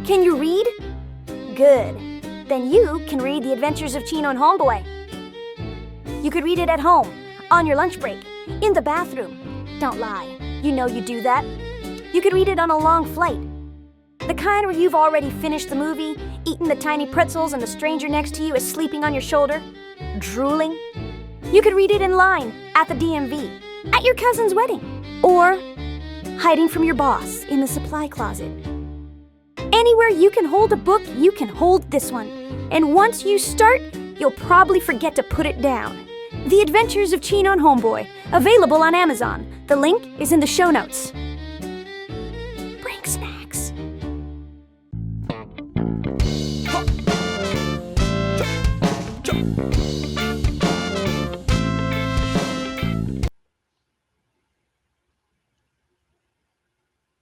Can you read? Good. Then you can read The Adventures of Chino and Homeboy. You could read it at home, on your lunch break, in the bathroom. Don't lie. You know you do that. You could read it on a long flight. The kind where you've already finished the movie, eaten the tiny pretzels, and the stranger next to you is sleeping on your shoulder, drooling. You could read it in line, at the DMV, at your cousin's wedding, or hiding from your boss in the supply closet. Anywhere you can hold a book, you can hold this one. And once you start, you'll probably forget to put it down. The Adventures of Chino and Homeboy, available on Amazon. The link is in the show notes. Bring snacks.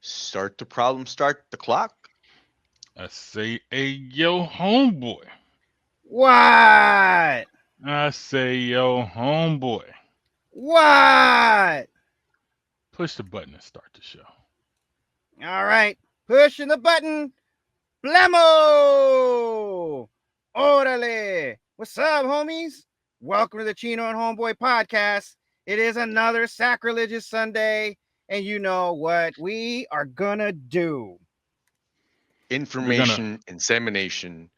Start the problem, start the clock. I say, hey, yo, homeboy. What? I say, yo, homeboy. What? Push the button and start the show. All right. Pushing the button. Blamo! Orale! What's up, homies? Welcome to the Chino and Homeboy podcast. It is another sacrilegious Sunday, and you know what we are gonna do. Information insemination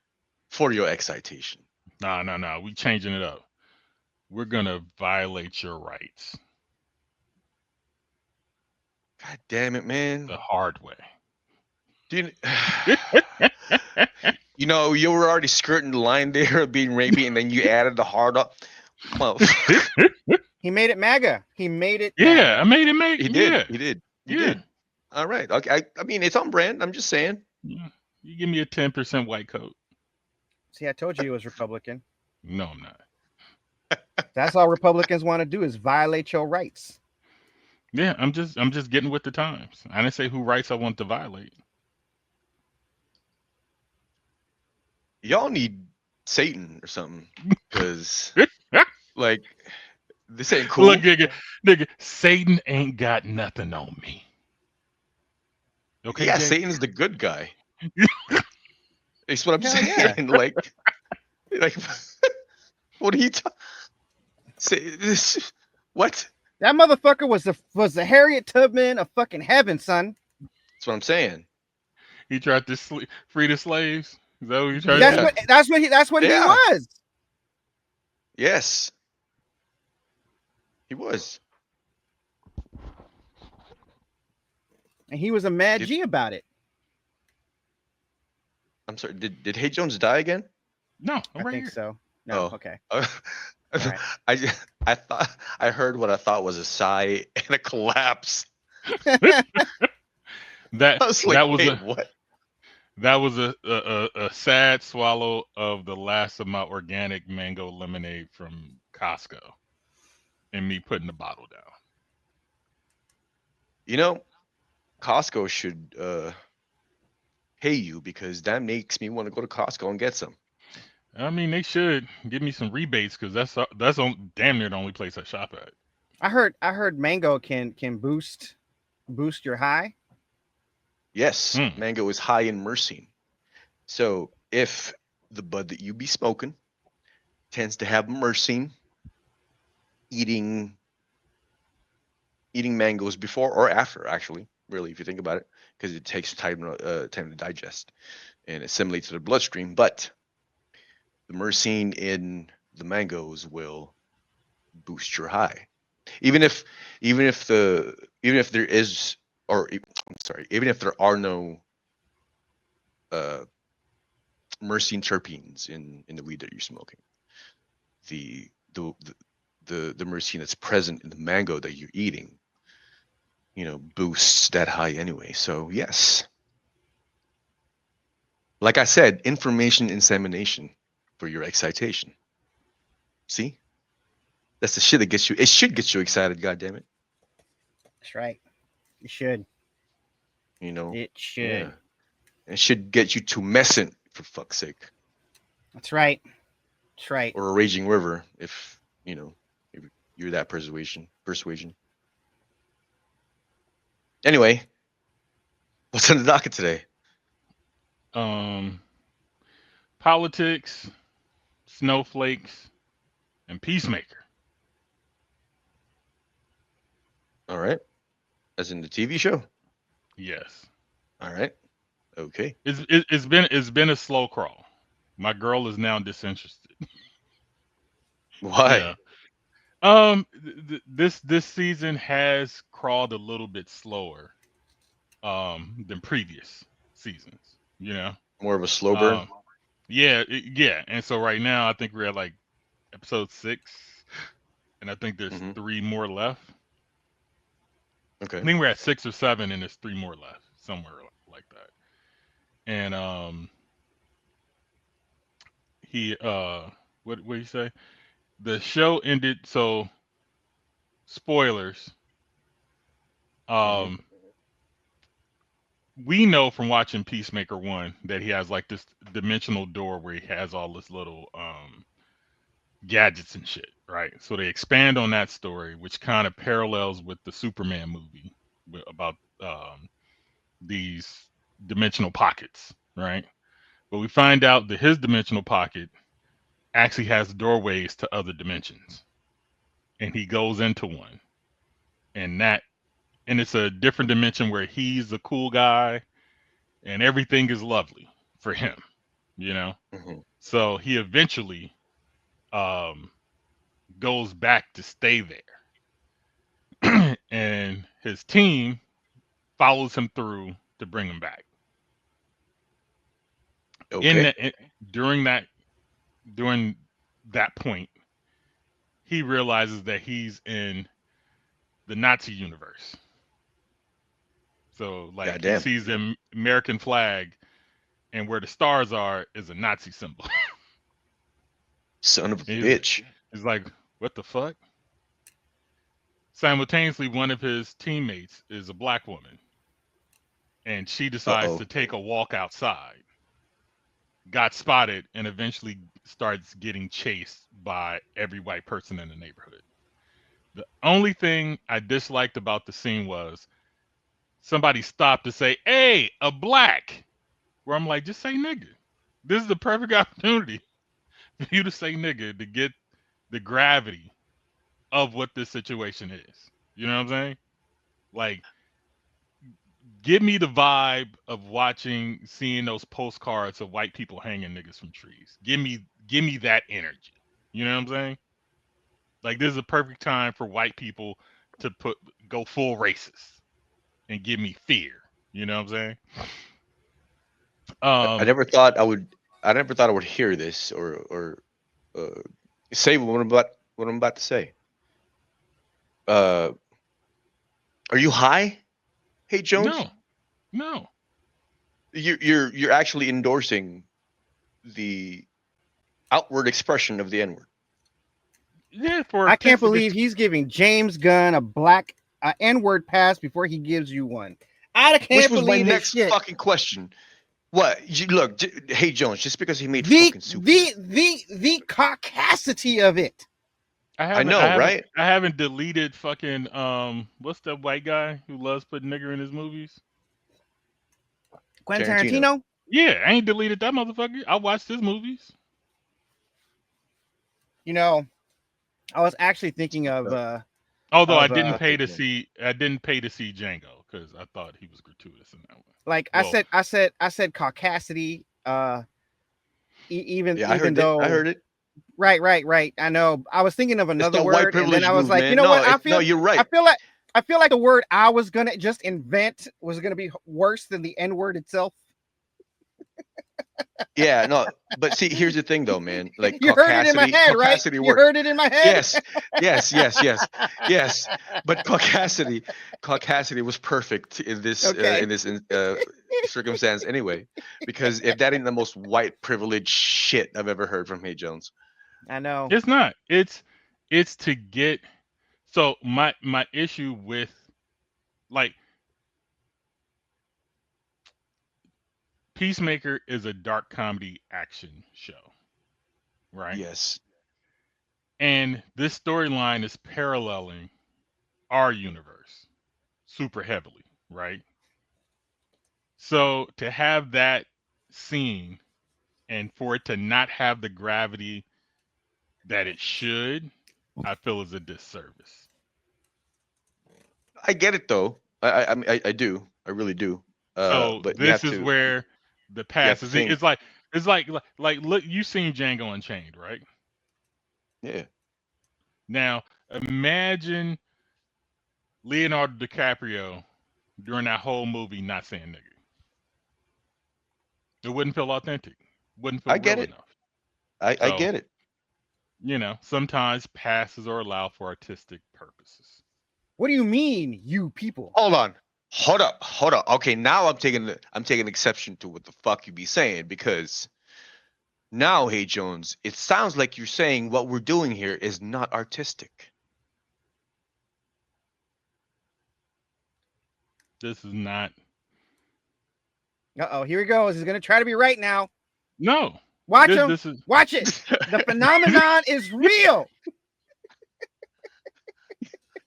for your excitation. Nah. We changing it up. We're gonna violate your rights God damn it, man. the hard way. Dude, you know, you were already skirting the line there of being rapey, and then you added the hard up. Well, He made it MAGA. He made it. Yeah, I MAGA. made it. he did. Yeah. He did. He Yeah. did. All right. Okay. I mean, it's on brand. I'm just saying. Yeah. You give me a 10% white coat. See, I told you he was Republican. No, I'm not. That's all Republicans want to do is violate your rights. Yeah, I'm just getting with the times. I didn't say who rights I want to violate. Y'all need Satan or something, because like this ain't cool. Look, nigga, Satan ain't got nothing on me. Okay, Yeah, Jay? Satan's the good guy. It's what I'm Hell saying. yeah. Like, what are you talking? Say this? What? That motherfucker was the Harriet Tubman of fucking heaven, son. That's what I'm saying. He tried to free the slaves. Is that what he tried That's to what do? that's what he Yeah. was. Yes, he was. And he was a mad Did- G about it. I'm sorry. Did Hay Jones die again? No, I'm I right think here. so. No, Oh. okay. I I heard what I thought was a sigh and a collapse. That I was like, that was "Hey, a what?" that was a sad swallow of the last of my organic mango lemonade from Costco, and me putting the bottle down. You know, Costco should pay you, because that makes me want to go to Costco and get some. I mean, they should give me some rebates because that's damn near the only place I shop at. I heard mango can boost your high. Yes, Hmm. mango is high in myrcene. So if the bud that you be smoking tends to have myrcene, eating mangoes before or after, actually, really, if you think about it, because it takes time to digest and assimilate to the bloodstream. But the myrcene in the mangoes will boost your high, even if there is, or I'm sorry, even if there are no myrcene terpenes in the weed that you're smoking. The myrcene that's present in the mango that you're eating, boosts that high anyway. So yes, like I said, information insemination for your excitation. See, that's the shit that gets you. It should get you excited. God damn it. That's right. It should. It should. Yeah. It should get you tumescent, for fuck's sake. That's right. That's right. Or a raging river, if you're that persuasion. Anyway, what's on the docket today? Um, Politics, Snowflakes, and Peacemaker. All right. As in the TV show. Yes, All right. Okay. it's been a slow crawl. My girl is now disinterested. Why? Yeah. This season has crawled a little bit slower than previous seasons. You know. More of a slow burn. Um, yeah, yeah. And so right now, I think we're at like episode 6, and I think there's Hmm. 3 more left. I Okay. think we're at 6 or 7, and there's 3 more left, somewhere like that. And he what do you say? The show ended. So spoilers. Hmm. Um, we know from watching Peacemaker 1 that he has like this dimensional door where he has all this little gadgets and shit, right? So they expand on that story, which kind of parallels with the Superman movie about these dimensional pockets, right? But we find out that his dimensional pocket actually has doorways to other dimensions, and he goes into one, and it's a different dimension where he's the cool guy, and everything is lovely for him, you know. Hmm. So he eventually um, goes back to stay there, and his team follows him through to bring him back. In Okay. that, during that during that point, he realizes that he's in the Nazi universe. So like he Goddamn. sees the American flag, and where the stars are is a Nazi symbol. Son of a he's, bitch. he's like, what the fuck? Simultaneously, one of his teammates is a black woman, and she Uh decides oh. to take a walk outside. Got spotted, and eventually starts getting chased by every white person in the neighborhood. The only thing I disliked about the scene was somebody stopped to say, "Hey, a black." Where I'm like, just say nigga. This is the perfect opportunity for you to say nigga to get the gravity of what this situation is. You know what I'm saying? Like, give me the vibe of seeing those postcards of white people hanging niggas from trees. Give me that energy. You know what I'm saying? Like, this is a perfect time for white people to go full racist and give me fear. You know what I'm saying? I Um, never thought I would. I never thought I would hear this or uh, say what I'm about to say. Uh, are you high? Hey Jones, no, no. you're actually endorsing the outward expression of the N word. Yeah, for I can't artistic. believe he's giving James Gunn a black N-word pass before he gives you one. I Which can't was my believe this next shit. fucking question. What? Look, hey Jones, just because he made The fucking Superman, the caucasity of it. I I haven't, I know, haven't, right? I haven't deleted fucking what's that white guy who loves putting nigger in his movies? Quentin Tarantino. Tarantino. Yeah, I ain't deleted that motherfucker. I watched his movies. You know, I was actually thinking Although of I didn't pay to see Django because I thought he was gratuitous in that one. like Well, I said caucasity. Even Yeah, I even heard it. I though heard it. right. I know. I was thinking of It's another that white word, and then privilege I was like, you movement. know No, what? no, you're I right. feel like the word I was gonna just invent was gonna be worse than the N word itself. Yeah, no, but see, here's the thing though, man. Like You heard it in my head, right? caucasity You work. heard it in my head. Yes, yes. But caucasity was perfect Okay. in this circumstance anyway, because if that ain't the most white privilege shit I've ever heard from Hey Jones. I know. it's not. It's to get. So my issue with like Peacemaker is a dark comedy action show, right? Yes. And this storyline is paralleling our universe super heavily, right? So to have that scene, and for it to not have the gravity that it should, I feel is a disservice. I get it though. I do. I really do. So But this is where the you pass have to is. think. It's like look, you seen Django Unchained, right? Yeah. Now imagine Leonardo DiCaprio during that whole movie not saying nigga. It wouldn't feel authentic. Wouldn't feel I get real it. enough. I So get it. sometimes passes are allowed for artistic purposes. What do you mean, you people? Hold on. Hold up. Okay, now I'm taking exception to what the fuck you be saying, because now, hey Jones, it sounds like you're saying what we're doing here is not artistic. This is not. Uh-oh, here he goes. He's gonna try to be right now. No. Watch him. This is. Watch it. The phenomenon is real.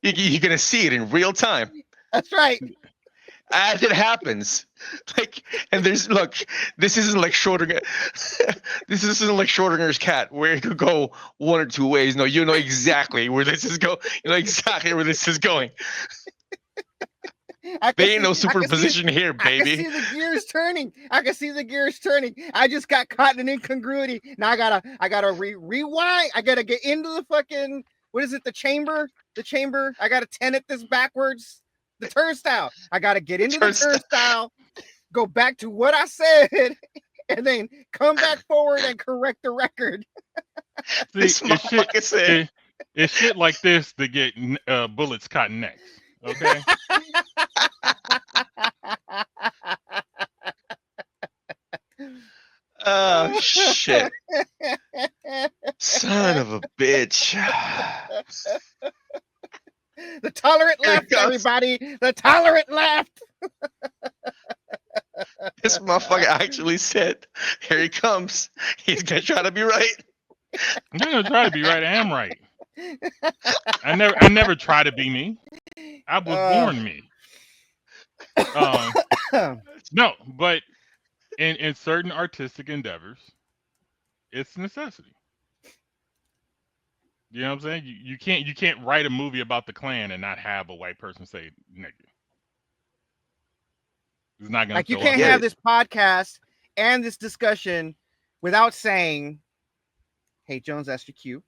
You're gonna see it in real time That's right. as it happens. And look, this isn't like Schrodinger. This isn't like Schrodinger's cat, where it could go one or two ways. No, you know exactly where this is going. You know exactly where this is going. There ain't no superposition here, baby. I can see the gears turning. I just got caught in an incongruity. Now I gotta rewind. I gotta get into the fucking, what is it? The chamber. I gotta tenet this backwards. The turnstile. I gotta get into the turnstile. Go back to what I said, and then come back forward and correct the record. This motherfucker said. It's shit like this to get bullets caught in necks. Okay. Oh shit! Son of a bitch! The tolerant left, everybody. The tolerant left. This motherfucker actually said, "Here he comes. He's gonna try to be right." I'm gonna try to be right. I am right. I never try to be me. I was born me. No, but in certain artistic endeavors, it's necessity. You know what I'm saying? You can't write a movie about the Klan and not have a white person say nigga. It's not gonna. Like, you can't have this podcast and this discussion without saying, "Hey Jones, that's your cue."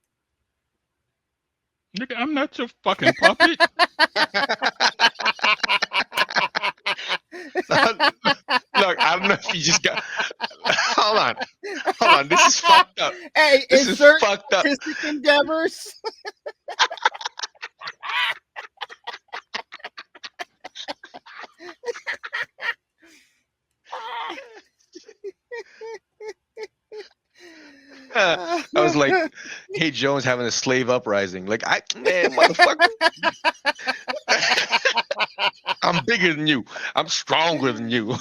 Nigga, I'm not your fucking puppet. Look, I don't know if you just got. Hold on. This is fucked up. Hey, This is fucked up. Artistic endeavors. I was like, "Hey Jones having a slave uprising." Like, man, motherfucker. I'm bigger than you. I'm stronger than you.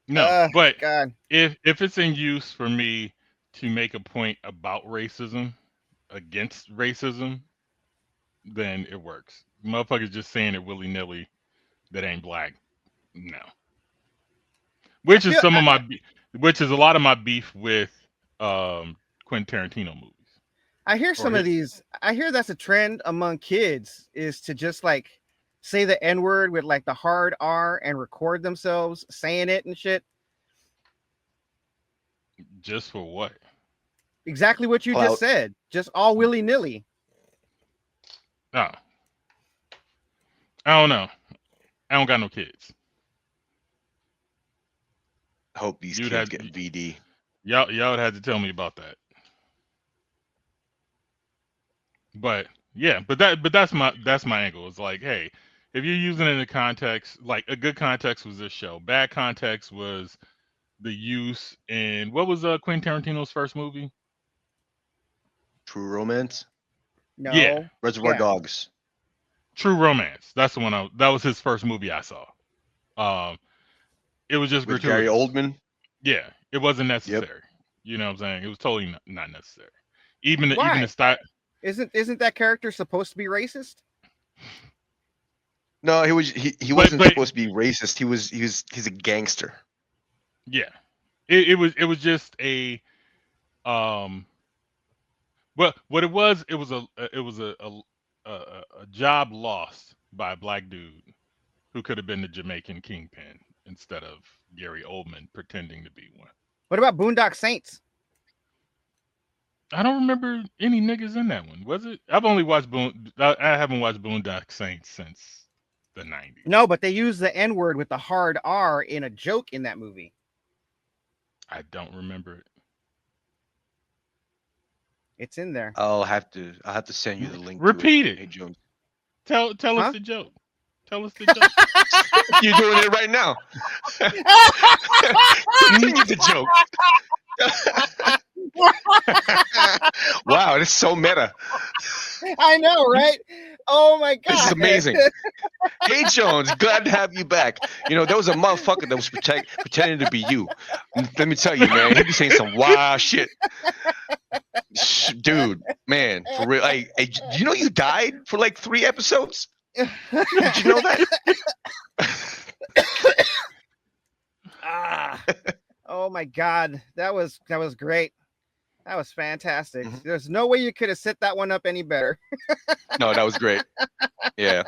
No, but God. if it's in use for me to make a point about racism, against racism, then it works. Motherfuckers just saying it willy nilly that ain't black. No. Which is a lot of my beef with Quentin Tarantino movies. I hear some of these. I hear that's a trend among kids, is to just like say the N-word with like the hard R and record themselves saying it and shit. Just for what? Exactly what you just said. Just all willy-nilly. Oh. I don't know. I don't got no kids. I hope these kids get VD. Y'all would have to tell me about that. But yeah, but that's my angle. It's like, hey, if you're using it in a context, like a good context was this show. Bad context was the use in, what was Quentin Tarantino's first movie? True Romance? No. Yeah. Reservoir Dogs. True Romance. That's the one that was his first movie I saw. It was just with gratuitous. Gary Oldman. Yeah, it wasn't necessary. Yep. You know what I'm saying? It was totally not necessary. Even Why? the style. Isn't that character supposed to be racist? No, he wasn't supposed to be racist. He's a gangster. Yeah, it was just a um. Well, what it was a job lost by a black dude who could have been the Jamaican kingpin instead of Gary Oldman pretending to be one. What about Boondock Saints? I don't remember any niggas in that one. Was it? I've only watched I haven't watched Boondock Saints since the '90s. No, but they use the N word with the hard R in a joke in that movie. I don't remember it. It's in there. I'll have to send you the link. Repeat to it. Hey Jones, Tell Huh? us the joke. Tell us the joke. you're doing it right now. Continue the joke. Wow, it's so meta. I know, right? Oh my god, This is amazing. Hey Jones, glad to have you back. There was a motherfucker that was pretending to be you. Let me tell you, man, he be saying some wild shit. Dude, man, for real. Hey, you died for like 3 episodes? Did you know that? Oh my god, that was great. That was fantastic. Mhm. There's no way you could have set that one up any better. No, that was great. Yeah.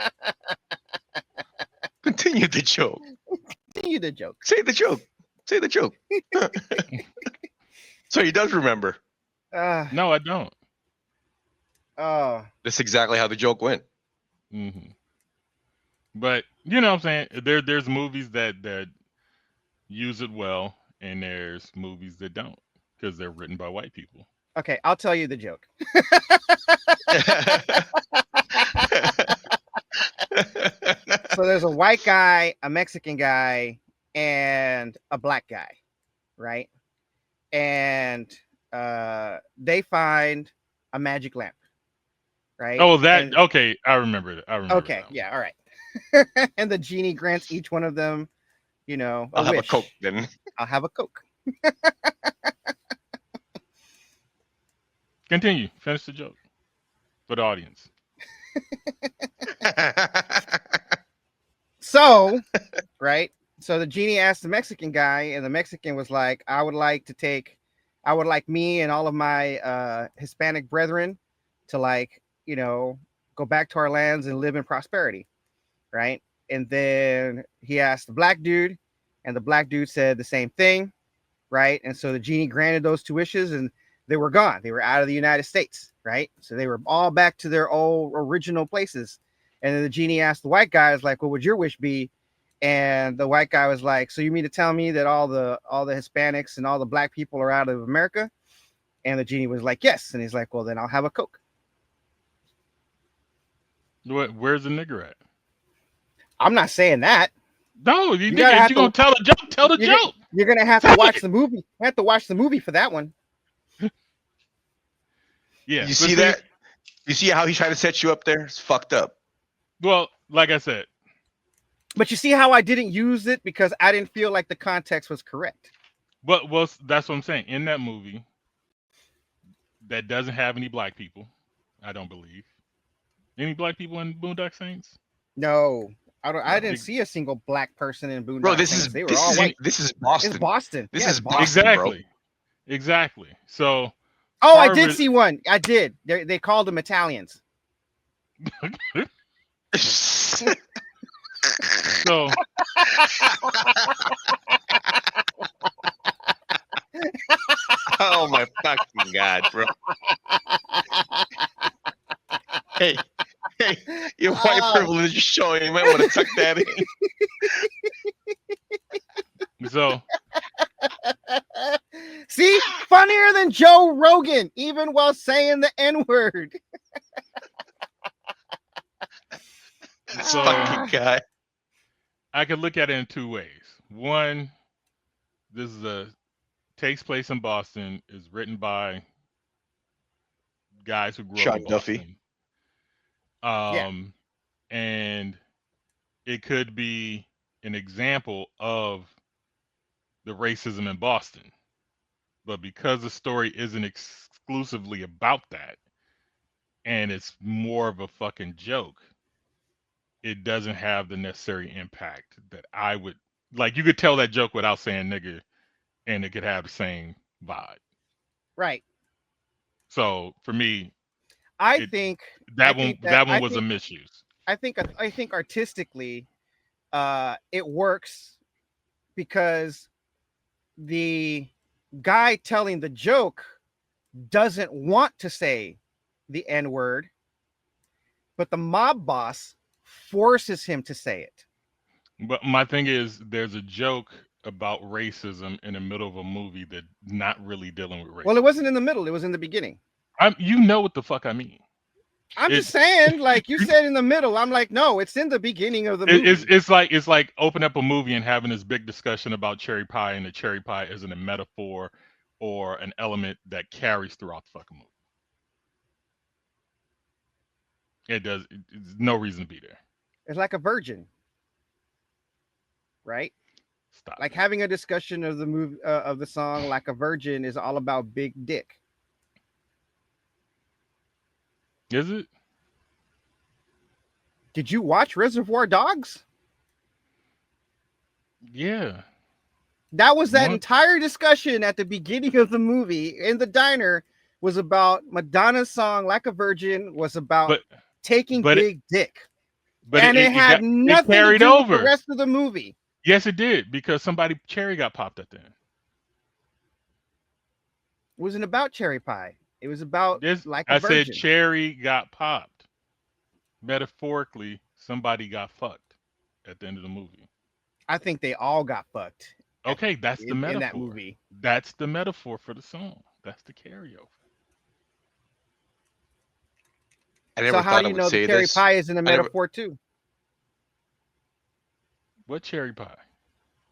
Continue the joke. Continue the joke. Say the joke. Say the joke. So he does remember. No, I don't. Oh, That's exactly how the joke went. Hmm. But you know what I'm saying? There's movies that use it well, and there's movies that don't because they're written by white people. okay. I'll tell you the joke. So there's a white guy, a Mexican guy, and a black guy, right? And they find a magic lamp, right? Oh, that And- okay. I remember it. I remember. okay, that one. yeah, all right. And the genie grants each one of them, I'll have a wish. Coke then. I'll have a Coke. Continue. Finish the joke for the audience. So, right? So the genie asked the Mexican guy, and the Mexican was like, I would like me and all of my Hispanic brethren to go back to our lands and live in prosperity, right? And then he asked the black dude, and the black dude said the same thing, right? And so the genie granted those 2 wishes, and they were gone. They were out of the United States, right? So they were all back to their old original places. And then the genie asked the white guy, "Is like, what would your wish be?" And the white guy was like, "So you mean to tell me that all the Hispanics and all the black people are out of America?" And the genie was like, "Yes." And he's like, "Well, then I'll have a Coke." Where's the nigger at? I'm not saying that. No, You gotta have you gonna tell the joke? Tell the You're joke. You're gonna have to watch the movie. You have to watch the movie for that one. Yeah. You but see that? You see how he tried to set you up there? It's fucked up. Well, like I said, But you see how I didn't use it because I didn't feel like the context was correct. that's what I'm saying. In that movie, that doesn't have any black people. I don't believe any black people in Boondock Saints. No, I don't. I No. didn't see a single black person in Boondock Bro, this Saints. is They were all white. this is Boston. It's Boston. This Yeah, is it's Boston, bro. Exactly. So Oh, I part of did it- see one. I did. They called them Italians. so Oh my fucking god, bro. Hey, your white Oh. privilege is showing. You might want to tuck that in. so See, funnier than Joe Rogan, even while saying the N-word. This So- fucking guy. I could look at it in 2 ways. One, this is takes place in Boston, is written by guys who grew Sean up in Duffy. Boston. And it could be an example of the racism in Boston. But because the story isn't exclusively about that, and it's more of a fucking joke, it doesn't have the necessary impact that I would like. You could tell that joke without saying nigger, and it could have the same vibe. Right. So for me, I it, think that one was a misuse. I think artistically, it works because the guy telling the joke doesn't want to say the N word, but the mob boss forces him to say it. But my thing is, there's a joke about racism in the middle of a movie that not really dealing with racism. Well, it wasn't in the middle; it was in the beginning. You know what the fuck I mean. I'm just saying, like you said in the middle. I'm like, no, it's in the beginning of the movie. It's like open up a movie and having this big discussion about cherry pie, and the cherry pie isn't a metaphor or an element that carries throughout the fucking movie. It does. It's no reason to be there. It's like a virgin, right? Stop. Like having a discussion of the movie of the song "Like a Virgin" is all about big dick. Is it? Did you watch Reservoir Dogs? Yeah. That was that What? entire discussion at the beginning of the movie in the diner was about Madonna's song "Like a Virgin" was about taking big dick. But and it had nothing carried to do over with the rest of the movie. Yes, it did, because somebody cherry got popped at the end. It wasn't about cherry pie. It was about like a I virgin. said cherry got popped. Metaphorically, somebody got fucked at the end of the movie. I think they all got fucked. Okay, that's the metaphor. In that movie. That's the metaphor for the song. That's the carryover. I never so how thought do I you would know say the cherry this. pie is in a metaphor too? What cherry pie?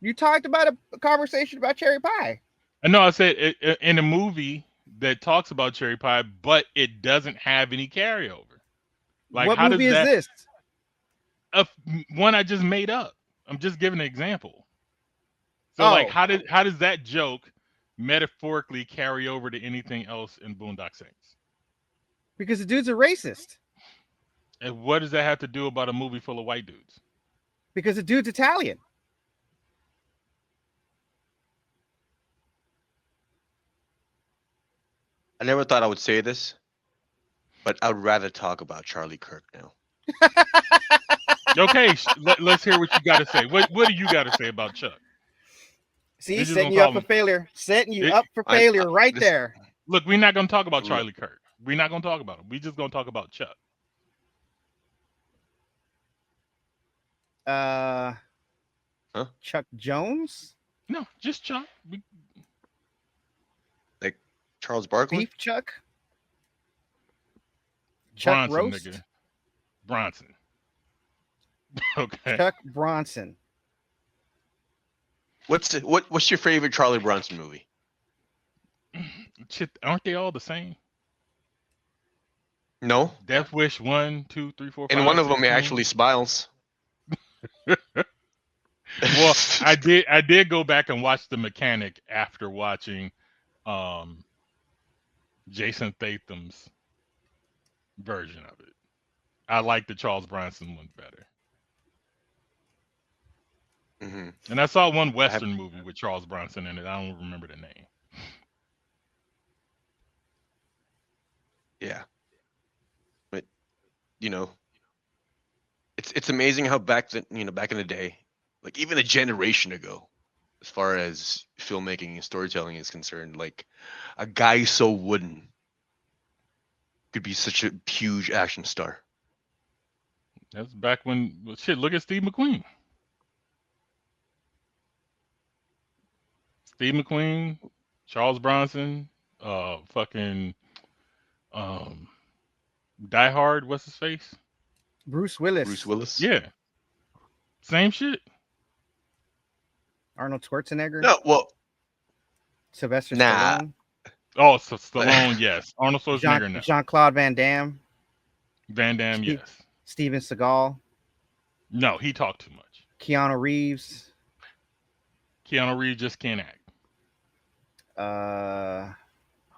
You talked about a conversation about cherry pie. No, I said in a movie that talks about cherry pie, but it doesn't have any carryover. Like, what how movie does that, is this? One I just made up. I'm just giving an example. So, like, how does that joke metaphorically carry over to anything else in Boondock Saints? Because the dude's a racist. And what does that have to do about a movie full of white dudes? Because the dude's Italian. I never thought I would say this, but I would rather talk about Charlie Kirk now. Okay, let's hear what you got to say. What do you got to say about Chuck? See, setting you up for failure. Setting you up for failure right there. Look, we're not going to talk about Charlie Kirk. We're not going to talk about him. We're just going to talk about Chuck. Chuck Jones? No, just Chuck. Like Charles Barkley? Beef Chuck? Chuck Bronson, roast? Nigga. Bronson. Okay. Chuck Bronson. What's your favorite Charlie Bronson movie? Shit, aren't they all the same? No. Death Wish 1, 2, 3, 4, 5. And one of them actually smiles. Well, I did go back and watch The Mechanic after watching Jason Statham's version of it. I like the Charles Bronson one better. Mm-hmm. And I saw one Western movie with Charles Bronson in it. I don't remember the name. Yeah. But it's amazing how back in the day, like even a generation ago, as far as filmmaking and storytelling is concerned, like a guy so wooden could be such a huge action star. That's back when shit. Look at Steve McQueen. Steve McQueen, Charles Bronson, fucking Die Hard. What's his face? Bruce Willis. Bruce Willis. Yeah. Same shit. Arnold Schwarzenegger. No, well, Sylvester nah. Stallone. Oh, so Stallone, yes. Arnold Schwarzenegger, no. Jean-Claude Van Damme. Van Damme, yes. Steven Seagal. No, he talked too much. Keanu Reeves. Keanu Reeves just can't act.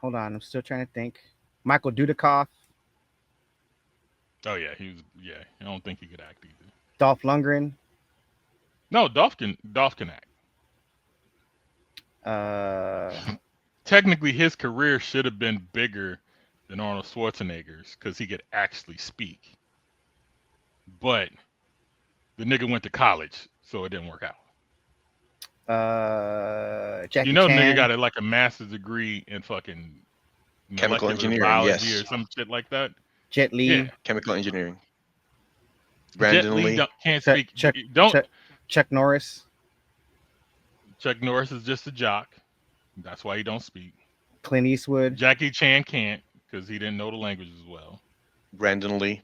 Hold on, I'm still trying to think. Michael Dudikoff. Oh yeah, I don't think he could act either. Dolph Lundgren. No, Dolph can act. Technically, his career should have been bigger than Arnold Schwarzenegger's because he could actually speak. But the nigga went to college, so it didn't work out. Jackie You know, the nigga Chan, got like a master's degree in fucking Chemical molecular engineering, biology or yes. some shit like that. Jet Li, Yeah, Chemical engineering. Jet Brandon Li Lee. can't Chuck, speak. Chuck, Don't. Chuck Norris, Chuck Norris is just a jock. That's why he don't speak. Clint Eastwood, Jackie Chan can't because he didn't know the language as well. Brandon Lee.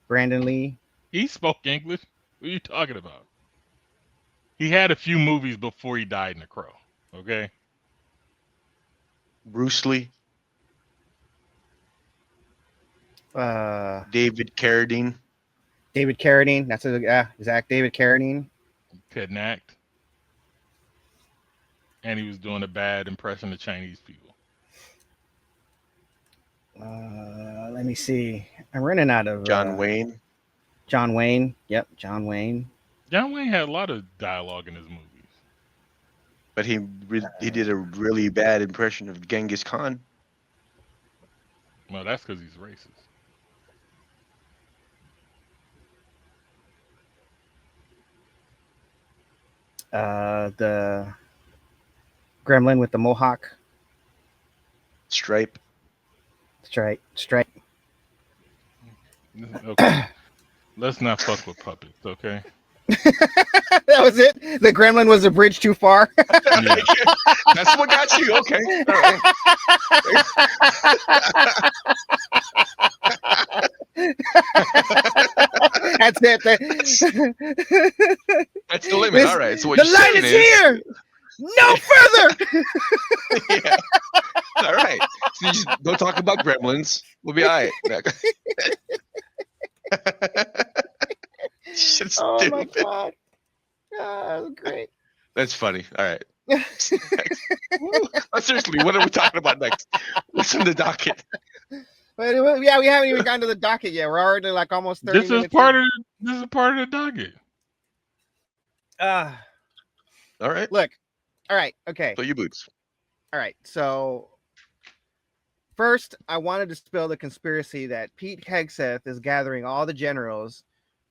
Brandon Lee. He spoke English. What are you talking about? He had a few movies before he died in The Crow. Okay. Bruce Lee. David Carradine. David Carradine. That's exact David Carradine. Couldn't act. And he was doing a bad impression of Chinese people. Let me see. I'm running out of John Wayne. John Wayne. Yep, John Wayne. John Wayne had a lot of dialogue in his movies. But he did a really bad impression of Genghis Khan. Well, that's because he's racist. The gremlin with the mohawk. Stripe. Stripe. Okay. Let's not fuck with puppets, okay? That was it. The gremlin was a bridge too far. Yeah. That's what got you. Okay. All right. That's it. That's the limit. All right. So what the you're light saying is here. No further. Yeah. All right. So you just don't talk about gremlins. We'll be all right. Shit's Oh my stupid. god. That was great. That's funny. All right. Seriously, what are we talking about next? What's in the docket? But yeah, we haven't even gotten to the docket yet. We're already like almost 30 This is minutes part in. of the docket. All right. Look. All right. Okay. So you boots. All right. So first, I wanted to spill the conspiracy that Pete Hegseth is gathering all the generals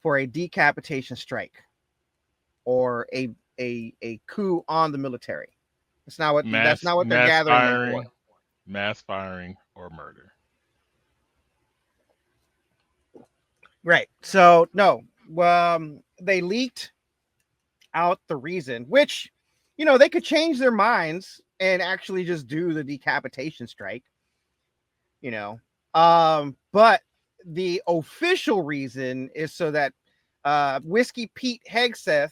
for a decapitation strike or a coup on the military. That's not what they're gathering them for. Mass firing or murder. Right. So no, they leaked out the reason, which, you know, they could change their minds and actually just do the decapitation strike, you know. But the official reason is so that Whiskey Pete Hegseth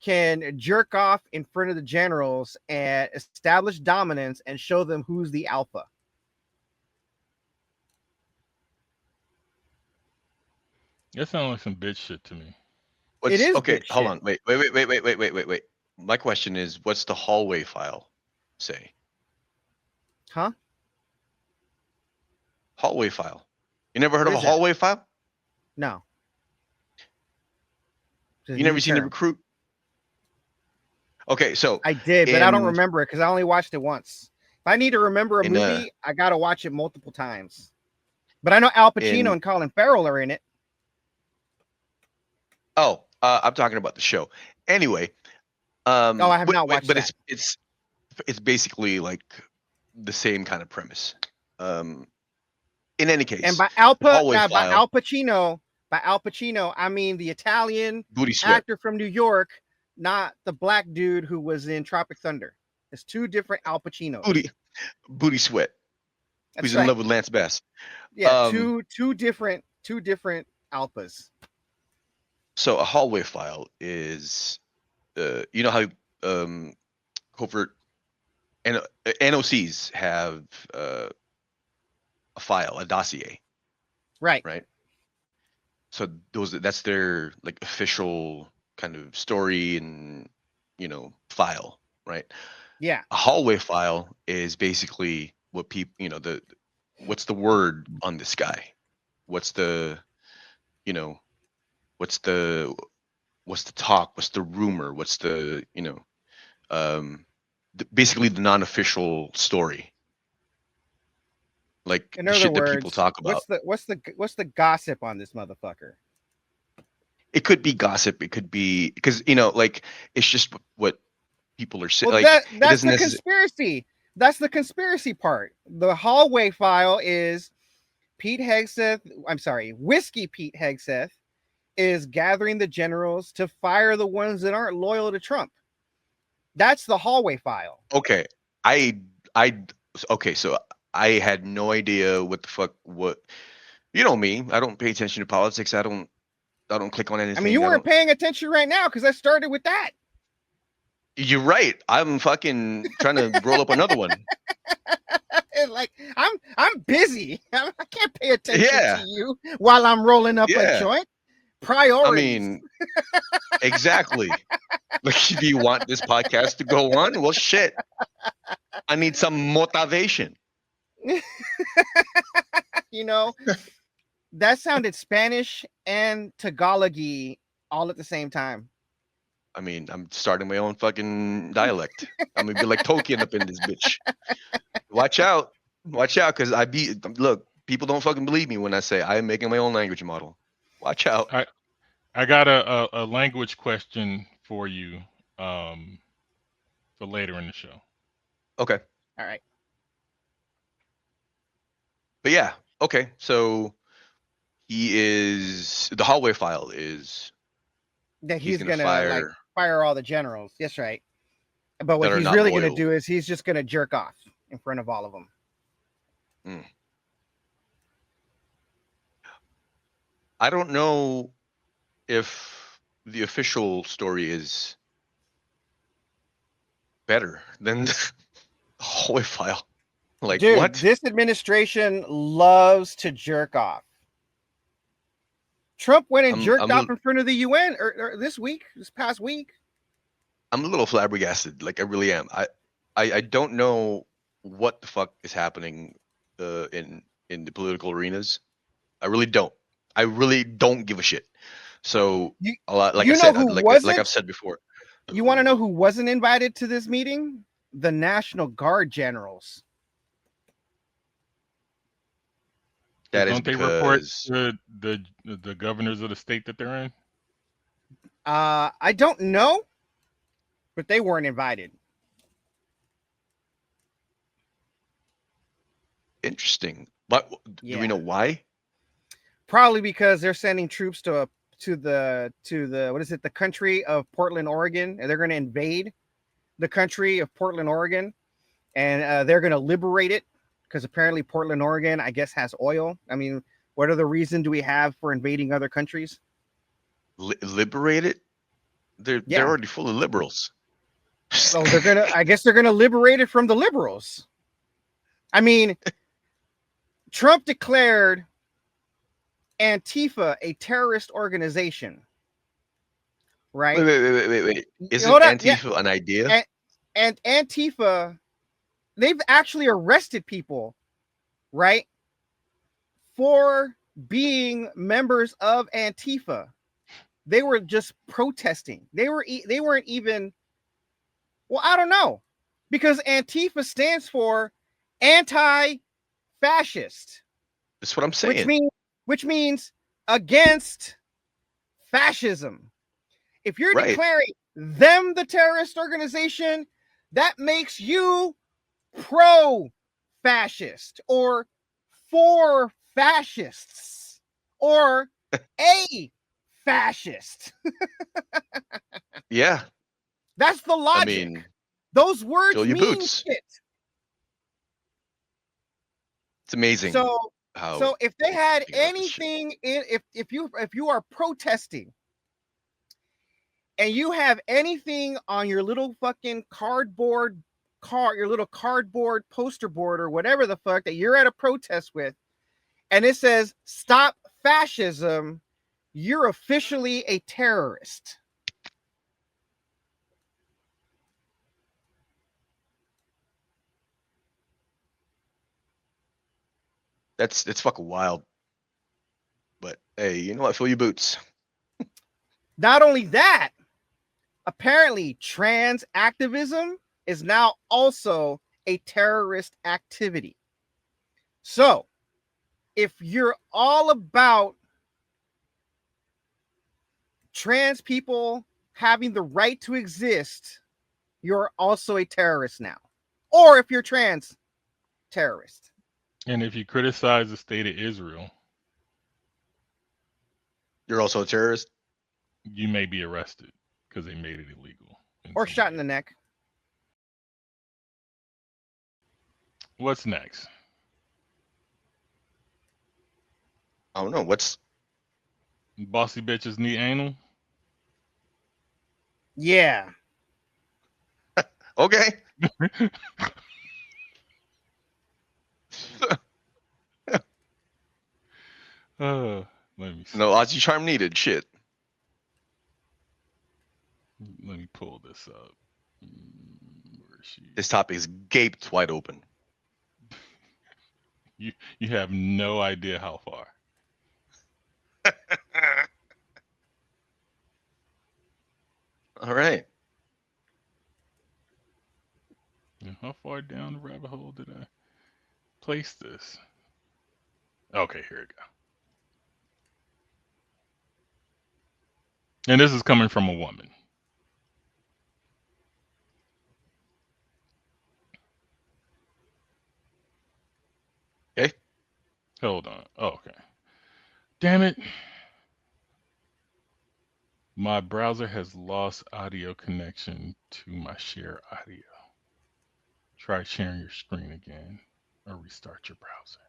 can jerk off in front of the generals and establish dominance and show them who's the alpha. That sounds like some bitch shit to me. It is okay. bitch Hold shit. on. Wait. My question is, what's the hallway file say? Huh? Hallway file. You never heard What of a is that? hallway file? No. You never seen the recruit? Okay, so I did, but I don't in- remember it because I only watched it once. If I need to remember a In, movie, I gotta watch it multiple times. But I know Al Pacino in- and Colin Farrell are in it. I'm talking about the show. Anyway, I have not watched but that. it's basically like the same kind of premise. In any case, And by hallway Al file. Pacino, I mean the Italian Booty sweat. actor from New York, not the black dude who was in Tropic Thunder. It's two different Al Pacinos. Booty sweat. That's Who's right. in love with Lance Bass? Yeah, two different alphas. So a hallway file is, you know how covert NOCs have a file, a dossier, Right. right? So that's their like official kind of story and, you know, file, right? Yeah. A hallway file is basically what people, you know, what's the word on this guy? What's the, you know, what's the talk? What's the rumor? What's the, you know, basically the non-official story, like In the other shit that people words, talk about. what's the gossip on this motherfucker? It could be gossip. It could be because like it's just what people are saying. Well, Like it that's doesn't the necessarily. conspiracy. That's the conspiracy part. The hallway file is Pete Hegseth. I'm sorry, Whiskey Pete Hegseth is gathering the generals to fire the ones that aren't loyal to Trump. That's the hallway file. Okay, I okay. So I had no idea what the fuck what. You know me. I don't pay attention to politics. I don't click on I mean, anything. you I weren't don't. paying attention right now because I started with that. You're right. I'm fucking trying to roll up another one. Like I'm busy. I can't pay attention to Yeah, you while I'm rolling up a yeah. joint. I Priorities. mean, exactly. Like, do you want this podcast to go on? Well, shit. I need some motivation. You know, that sounded Spanish and Tagalog-y all at the same time. I mean, I'm starting my own fucking dialect. I'm gonna be like Tolkien up in this bitch. Watch out, because look. People don't fucking believe me when I say I am making my own language model. Watch out. I got a language question for you for later in the show. Okay, All right. but yeah, okay. So the hallway file is That he's he's gonna gonna like fire all the generals. That's right. But what that are he's not really gonna loyal. do is he's just gonna jerk off in front of all of them. I don't know if the official story is better than the hallway file. Like, Dude, what? this administration loves to jerk off. Trump went and jerked off in front of the UN or this past week. I'm a little flabbergasted. Like, I really am. I don't know what the fuck is happening in the political arenas. I really don't. I really don't give a shit. So a lot, like I said, like I've said before. You want to know who wasn't invited to this meeting? The National Guard generals. That is Don't they report to the governors of the state that they're in? I don't know, but they weren't invited. Interesting. But do we know why? Probably because they're sending troops to the what is it, the country of Portland, Oregon, and they're going to invade the country of Portland, Oregon, and they're going to liberate it because apparently Portland, Oregon, I guess, has oil. I mean, what other reason do we have for invading other countries? Liberate it? They're already full of liberals. So I guess they're gonna liberate it from the liberals. I mean, Trump declared Antifa a terrorist organization, right? Wait. Isn't Antifa an idea? And Antifa, they've actually arrested people, right, for being members of Antifa. They were just protesting. They weren't even. Well, I don't know, because Antifa stands for anti-fascist. That's what I'm saying. Which means against fascism. If you're declaring them the terrorist organization, that makes you pro-fascist or for fascists or a fascist. Yeah. That's the logic. I mean, those words mean shit. It's amazing. So if they had anything if you are protesting and you have anything on your little fucking your little cardboard poster board or whatever the fuck that you're at a protest with, and it says stop fascism, you're officially a terrorist. It's fucking wild. But hey, you know what? Fill your boots. Not only that, apparently trans activism is now also a terrorist activity. So, if you're all about trans people having the right to exist, you're also a terrorist now. Or if you're trans, terrorist. And if you criticize the state of Israel, You're also a terrorist. you may be arrested because they made it illegal. Or shot in the neck. What's next? I don't know. What's Bossy bitches need anal? Yeah. okay? Let me see. No Aussie charm needed. Shit. Let me pull this up. Where is she? This topic is gaped wide open. You have no idea how far. All right. Now, how far down the rabbit hole did I place this? Okay, here we go. And this is coming from a woman. Okay. Hold on. Oh, okay. Damn it. My browser has lost audio connection to my share audio. Try sharing your screen again or restart your browser.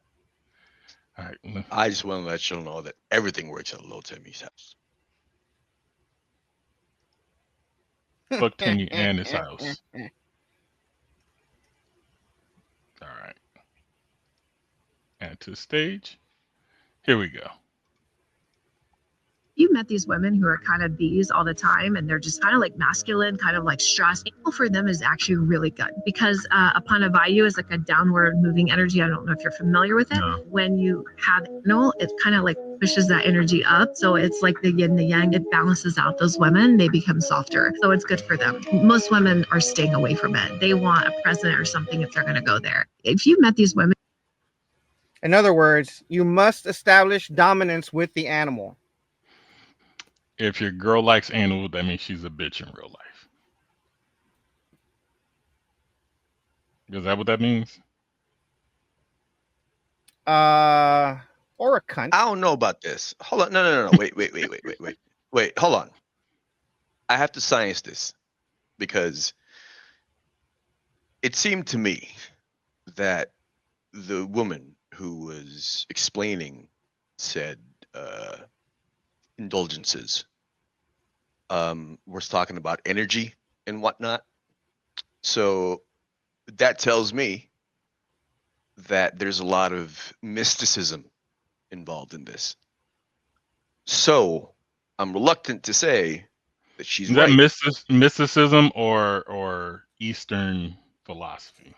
All right. I just want to let you know that everything works at Little Timmy's house. Fuck Timmy and his house. All right. Add to the stage. Here we go. You met these women who are kind of these all the time, and they're just kind of like masculine, kind of like stressed. Anal for them is actually really good because Apanavayu is like a downward moving energy. I don't know if you're familiar with it. No. When you have anal, it kind of like pushes that energy up. So it's like the yin, the yang. It balances out those women. They become softer. So it's good for them. Most women are staying away from it. They want a present or something if they're going to go there. If you met these women. In other words, you must establish dominance with the animal. If your girl likes anal, that means she's a bitch in real life. Is that what that means? Or a cunt. I don't know about this. Hold on. No. Wait. Hold on. I have to science this because it seemed to me that the woman who was explaining said indulgences was talking about energy and whatnot. So that tells me that there's a lot of mysticism involved in this. So I'm reluctant to say that she's Is right. that mysticism or Eastern philosophy?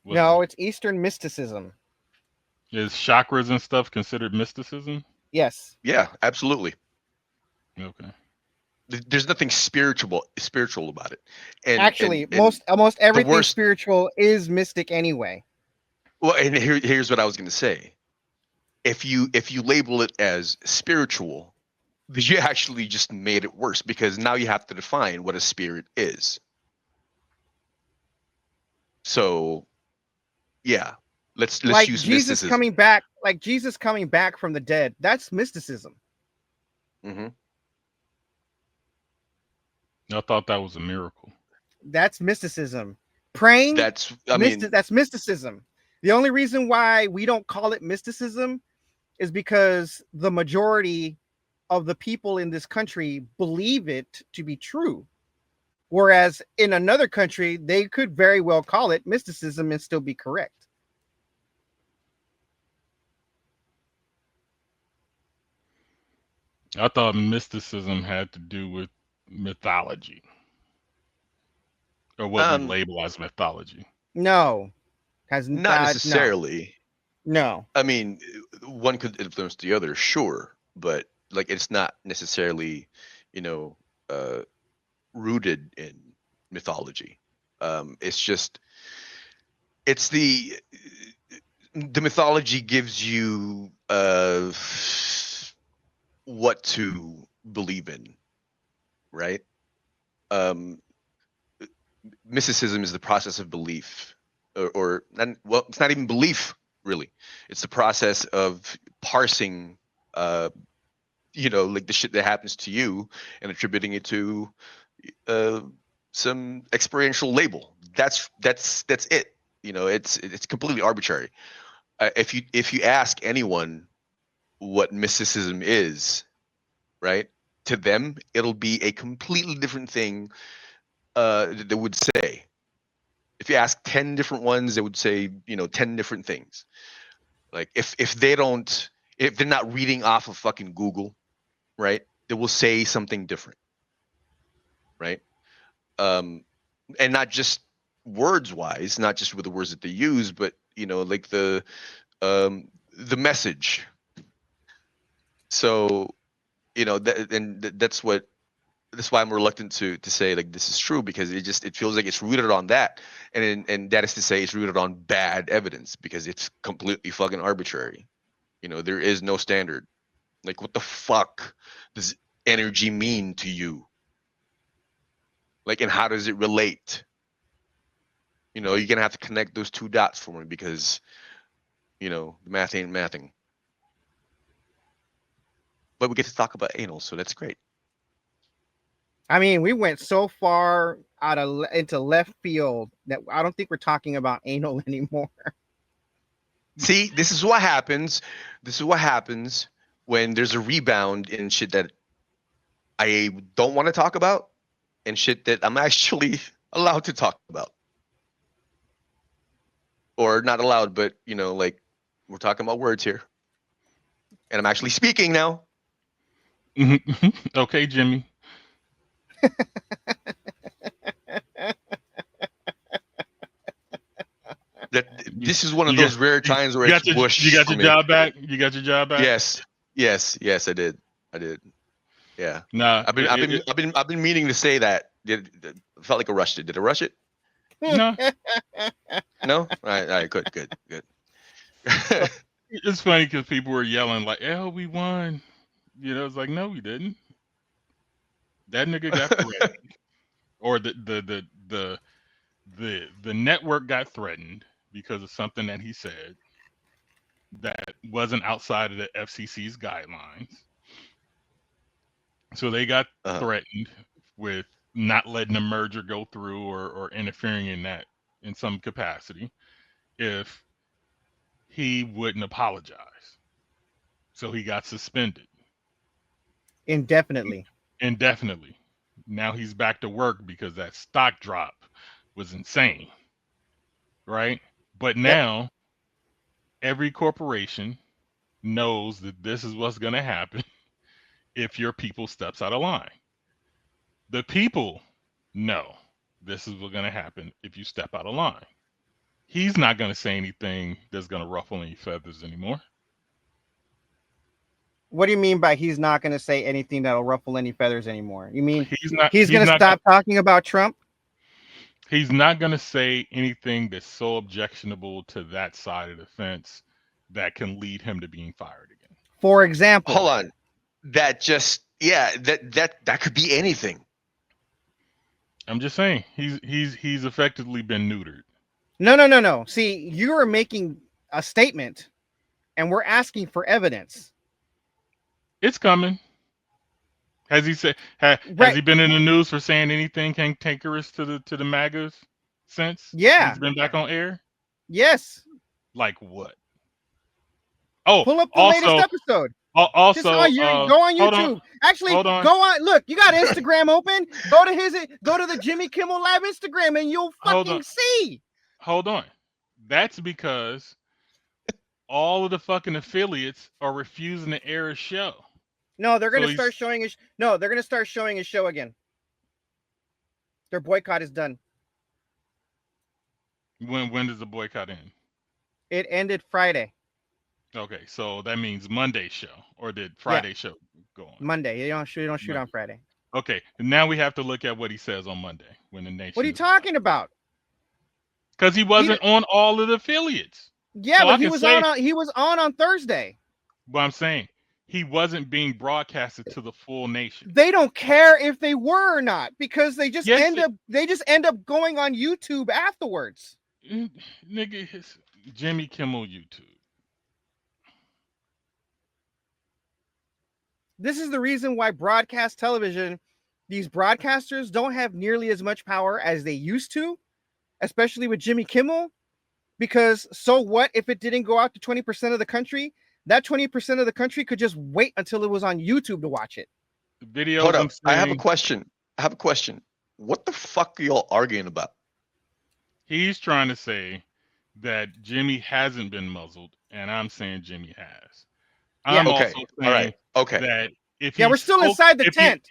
No, it's Eastern mysticism. Is chakras and stuff considered mysticism? Yes. Yeah, absolutely. Okay. There's nothing spiritual about it. And actually, and almost everything spiritual is mystic anyway. Well, and here's what I was going to say. If you label it as spiritual, you actually just made it worse because now you have to define what a spirit is. So, yeah, let's like use Jesus mysticism. coming back, like Jesus coming back from the dead. That's mysticism. Mm-hmm. I thought that was a miracle. That's mysticism. Praying. That's mysticism. The only reason why we don't call it mysticism is because the majority of the people in this country believe it to be true. Whereas in another country, they could very well call it mysticism and still be correct. I thought mysticism had to do with mythology. Or what we label as mythology. No. Not necessarily. No. I mean, one could influence the other, sure, but like it's not necessarily, rooted in mythology. It's just it's the mythology gives you what to believe in, right? Um, mysticism is the process of belief, or well, it's not even belief really. It's the process of parsing, like the shit that happens to you and attributing it to uh, some experiential label. That's it. It's completely arbitrary. If you ask anyone what mysticism is, right, to them it'll be a completely different thing that they would say. If you ask 10 different ones, they would say 10 different things. Like if they're not reading off of fucking Google, right, they will say something different, right? And not just words wise, not just with the words that they use, but like the message. So that's why I'm reluctant to say like this is true, because it feels like it's rooted on that, and that is to say it's rooted on bad evidence, because it's completely fucking arbitrary. There is no standard. Like, what the fuck does energy mean to you? Like, and how does it relate? You're gonna have to connect those two dots for me, because the math ain't mathing. But we get to talk about anal, so that's great. I mean, we went so far into left field that I don't think we're talking about anal anymore. See, this is what happens. This is what happens when there's a rebound in shit that I don't want to talk about, and shit that I'm actually allowed to talk about. Or not allowed, but like, we're talking about words here. And I'm actually speaking now. Okay, Jimmy. This is one of those rare times where it's whoosh. You got your job back? You got your job back? Yes, I did. Yeah. Nah, I've been meaning to say that. It felt like I rushed it. Did I rush it? No. No? All right, good. It's funny because people were yelling like, "Oh, we won." It's like, no, we didn't. That nigga got threatened, or the network got threatened because of something that he said that wasn't outside of the FCC's guidelines. So they got threatened with not letting the merger go through, or interfering in that in some capacity if he wouldn't apologize. So he got suspended Indefinitely. Now he's back to work because that stock drop was insane, right? But now every corporation knows that this is what's going to happen if your people steps out of line. The people know this is what's going to happen if you step out of line. He's not going to say anything that's going to ruffle any feathers anymore. What do you mean by he's not going to say anything that'll ruffle any feathers anymore? You mean he's going to stop talking about Trump? He's not going to say anything that's so objectionable to that side of the fence that can lead him to being fired again. For example, hold on. That could be anything. I'm just saying he's effectively been neutered. No. See, you are making a statement, and we're asking for evidence. It's coming. Has he said? Has he been in the news for saying anything cantankerous to the MAGAs since? Yeah, he's been back on air. Yes. Like what? Oh, pull up the latest episode. Also, go on YouTube. Actually, go on. Look, you got Instagram open. Go to the Jimmy Kimmel Live Instagram, and you'll fucking see. Hold on. That's because all of the fucking affiliates are refusing to air a show. No, they're going to start showing his. No, they're going to start showing his show again. Their boycott is done. When does the boycott end? It ended Friday. Okay, so that means Monday's show, or did Friday's show go on? Monday. You don't shoot on Friday. Okay, now we have to look at what he says on Monday when the nation. What are you talking about? because he wasn't on all of the affiliates. Yeah, So I but he can was say, on. He was on Thursday. but I'm saying he wasn't being broadcasted to the full nation. They don't care if they were or not because they just Yes, end up going on YouTube afterwards. Nigga, his Jimmy Kimmel YouTube. This is the reason why broadcast television, these broadcasters don't have nearly as much power as they used to, especially with Jimmy Kimmel. Because so what if it didn't go out to 20% of the country? That 20% of the country could just wait until it was on YouTube to watch it. The videos. Hold I'm up. I have a saying, question. What the fuck are y'all arguing about? he's trying to say that Jimmy hasn't been muzzled, and I'm saying Jimmy has. I'm Yeah. Okay. also All saying right. Okay. that if Yeah, he we're still spoke, inside the if he- tent.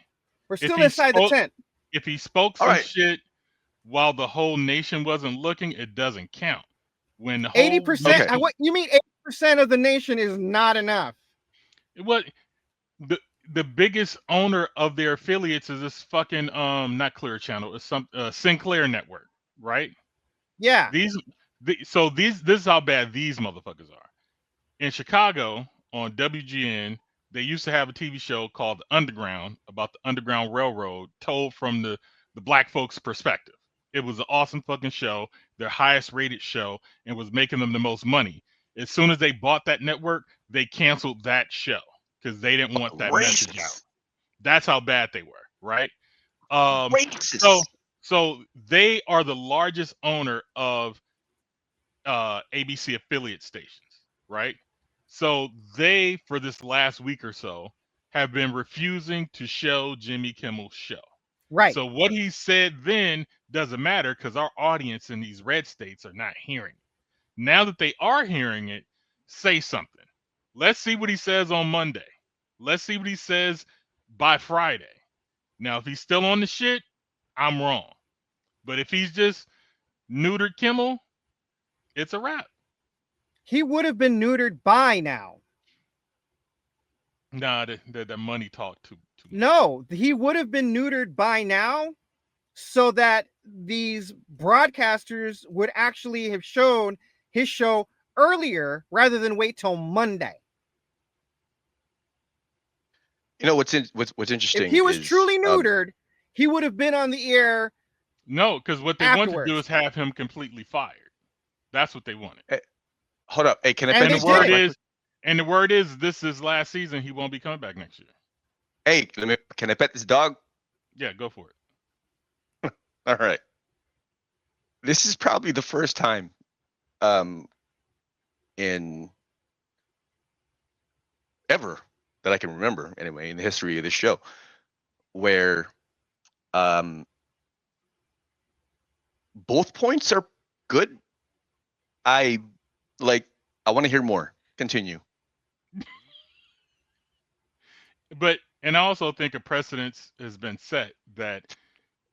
We're if still he inside the spoke- tent. if he spoke All some right. shit while the whole nation wasn't looking, it doesn't count. When the whole 80%. Okay. What you mean 80% of the nation is not enough? what the biggest owner of their affiliates is this fucking not Clear Channel, it's some Sinclair Network, right? Yeah. This is how bad these motherfuckers are. In Chicago on WGN, they used to have a TV show called The Underground about the Underground Railroad, told from the black folks' perspective. It was an awesome fucking show, their highest rated show, and was making them the most money. As soon as they bought that network, they canceled that show because they didn't want that message out. Racist. That's how bad they were, right? Racist. So they are the largest owner of ABC affiliate stations, right? So they, for this last week or so, have been refusing to show Jimmy Kimmel's show. Right. So what he said then doesn't matter because our audience in these red states are not hearing it. Now that they are hearing it, say something. Let's see what he says on Monday. Let's see what he says by Friday. Now, if he's still on the shit, I'm wrong. But if he's just neutered Kimmel, it's a wrap. He would have been neutered by now. Nah, the money talk too much. No, he would have been neutered by now so that these broadcasters would actually have shown his show earlier rather than wait till Monday. You know what's interesting? If he was is, truly neutered, he would have been on the air. No, because what they want to Afterwards. do is have him completely fired. That's what they wanted. Hold up. Hey, can I And bet they this the word dog? is, and the word is, this is last season. He won't be coming back next year. Hey, can I pet this dog? Yeah, go for it. All right. This is probably the first time in ever that I can remember, anyway, in the history of this show, where both points are good. I want to hear more. Continue. And I also think a precedence has been set that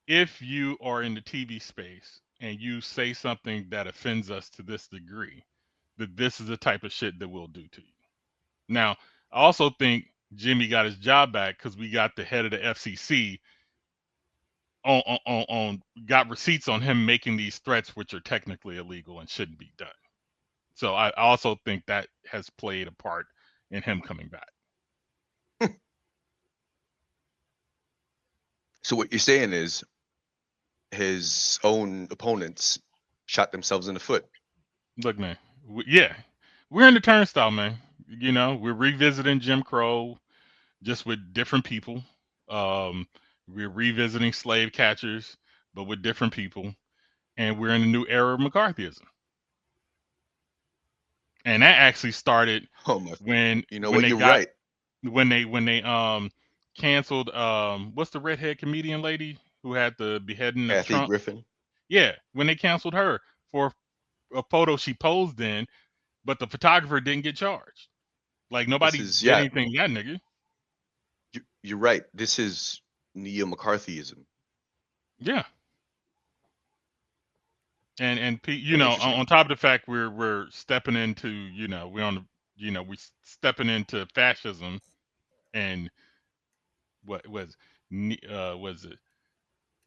if you are in the TV space and you say something that offends us to this degree, that this is the type of shit that we'll do to you. Now, I also think Jimmy got his job back because we got the head of the FCC got receipts on him making these threats, which are technically illegal and shouldn't be done. So I also think that has played a part in him coming back. So what you're saying is his own opponents shot themselves in the foot. Look, man, we're in the turnstile, man. You know, we're revisiting Jim Crow, just with different people. We're revisiting slave catchers, but with different people, and we're in a new era of McCarthyism. And that actually started Oh my! when You know when what? they You're got right. when they canceled what's the redhead comedian lady who had the beheading of Kathy Trump? Griffin. Yeah, when they canceled her for a photo she posed in, but the photographer didn't get charged. Like nobody This is- did yeah. anything to that nigga. You're right. This is neo McCarthyism. Yeah. And you know, Interesting. on top of the fact we're stepping into, you know, we're stepping into fascism and what was it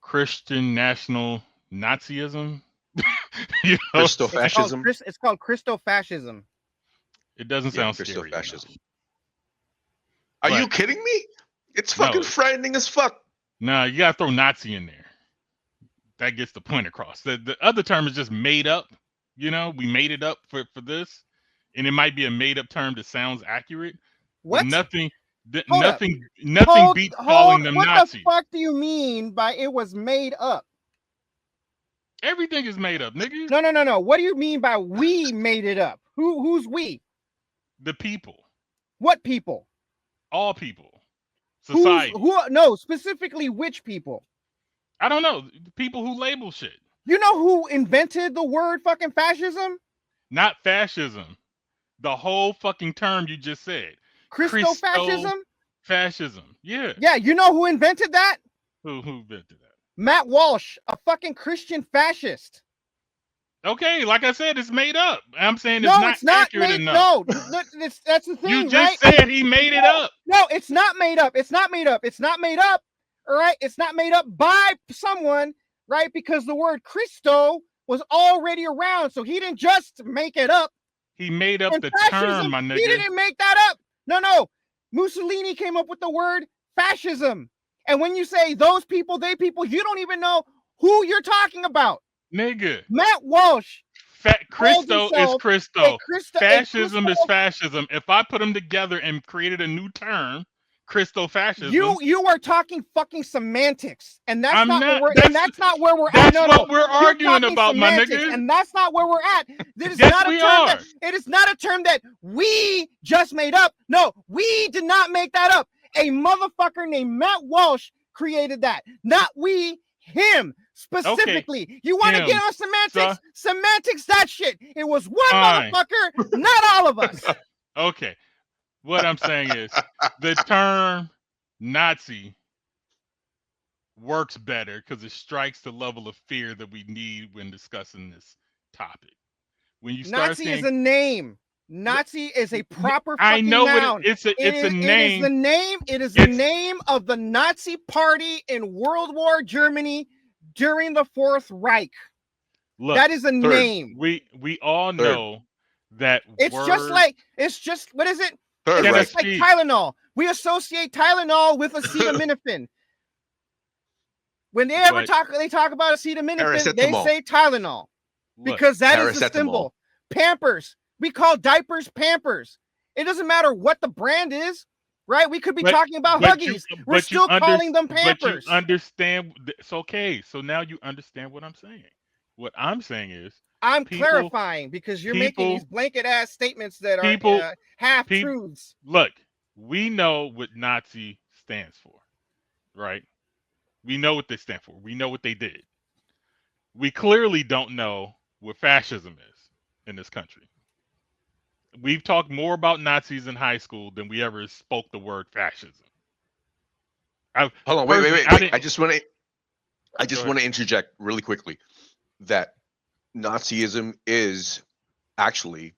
Christian national Nazism? You know, Christofascism. It's called Christofascism. it doesn't sound Yeah, scary. Christofascism. enough. Are you But- kidding me? It's No. fucking frightening as fuck. Nah, you gotta throw Nazi in there. That gets the point across. The other term is just made up. You know, we made it up for this, and it might be a made up term that sounds accurate. What? But nothing Hold up. beats calling them what Nazis. the fuck do you mean by it was made up? Everything is made up, nigga. No. What do you mean by we made it up? Who's we? The people, What people? all people, society. No, specifically which people? I don't know. The people who label shit. You know who invented the word fucking fascism? Not fascism. The whole fucking term you just said. Christofascism? Fascism. Yeah. Yeah, you know who invented that? Who invented that? Matt Walsh, a fucking Christian fascist. Okay, like I said, it's made up. I'm saying No, it's not accurate made. enough. No, that's the thing, You just right? said he made it up. No, it's not made up. It's not made up. It's not made up. All right, it's not made up by someone, right? Because the word Christo was already around, so he didn't just make it up. He made up And the fascism, term, my nigga. he didn't make that up. No. Mussolini came up with the word fascism. And when you say those people, they people, you don't even know who you're talking about. Nigga. Matt Walsh. Christo is himself Christo. Christo. Fascism is fascism. If I put them together and created a new term, Christo-fascism. You are talking fucking semantics, and that's I'm not not. where we're, and that's not where we're at. That's No, what we're You're arguing talking about, my semantics, nigga. and that's not where we're at. It is Yes, not a we term are. that it is not a term that we just made up. No, we did not make that up. A motherfucker named Matt Walsh created that. Not we, him specifically. You want to him, get on semantics? sir. Semantics, that shit. It was one Fine. motherfucker, not all of us. Okay. What I'm saying is the term Nazi works better because it strikes the level of fear that we need when discussing this topic. When you start Nazi saying, is a name. Nazi is a proper I fucking know noun. what it's a name. It is the name of the Nazi party in World War Germany during the Fourth Reich. Look, That is a name. we all know that It's just what is it? Third Can I Reich. It's like speak? Tylenol. We associate Tylenol with acetaminophen. When they ever But- talk about acetaminophen, they Paracetamol. say Tylenol Look, because that is the Paracetamol. symbol. Pampers. We call diapers Pampers. It doesn't matter what the brand is, right? We could be talking about Huggies. We're still calling them Pampers. But you understand. It's okay. So now you understand what I'm saying. What I'm saying is, I'm people- clarifying because you're making these blanket ass statements that are half truths. look, we know what Nazi stands for, right? We know what they stand for. We know what they did. We clearly don't know what fascism is in this country. We've talked more about Nazis in high school than we ever spoke the word fascism. Hold on, wait. I just want Go to interject really quickly that Nazism is actually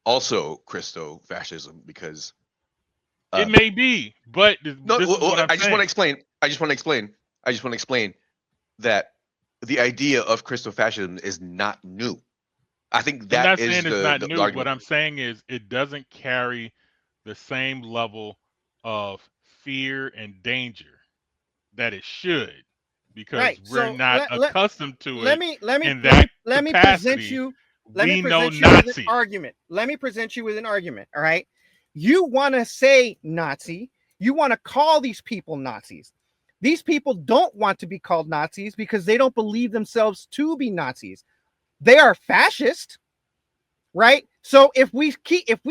also Christo-fascism because it may be, but no. this is what I'm I just want to saying. explain that the idea of Christo-fascism is not new. I think I'm that not is saying it's not the new. argument. What I'm saying is it doesn't carry the same level of fear and danger that it should, because Right, we're so not accustomed to Let it. me in that let me capacity, present you. we know with Nazis. an argument. Let me present you with an argument. All right. You want to say Nazi. You want to call these people Nazis. These people don't want to be called Nazis because they don't believe themselves to be Nazis. They are fascist, right? So if we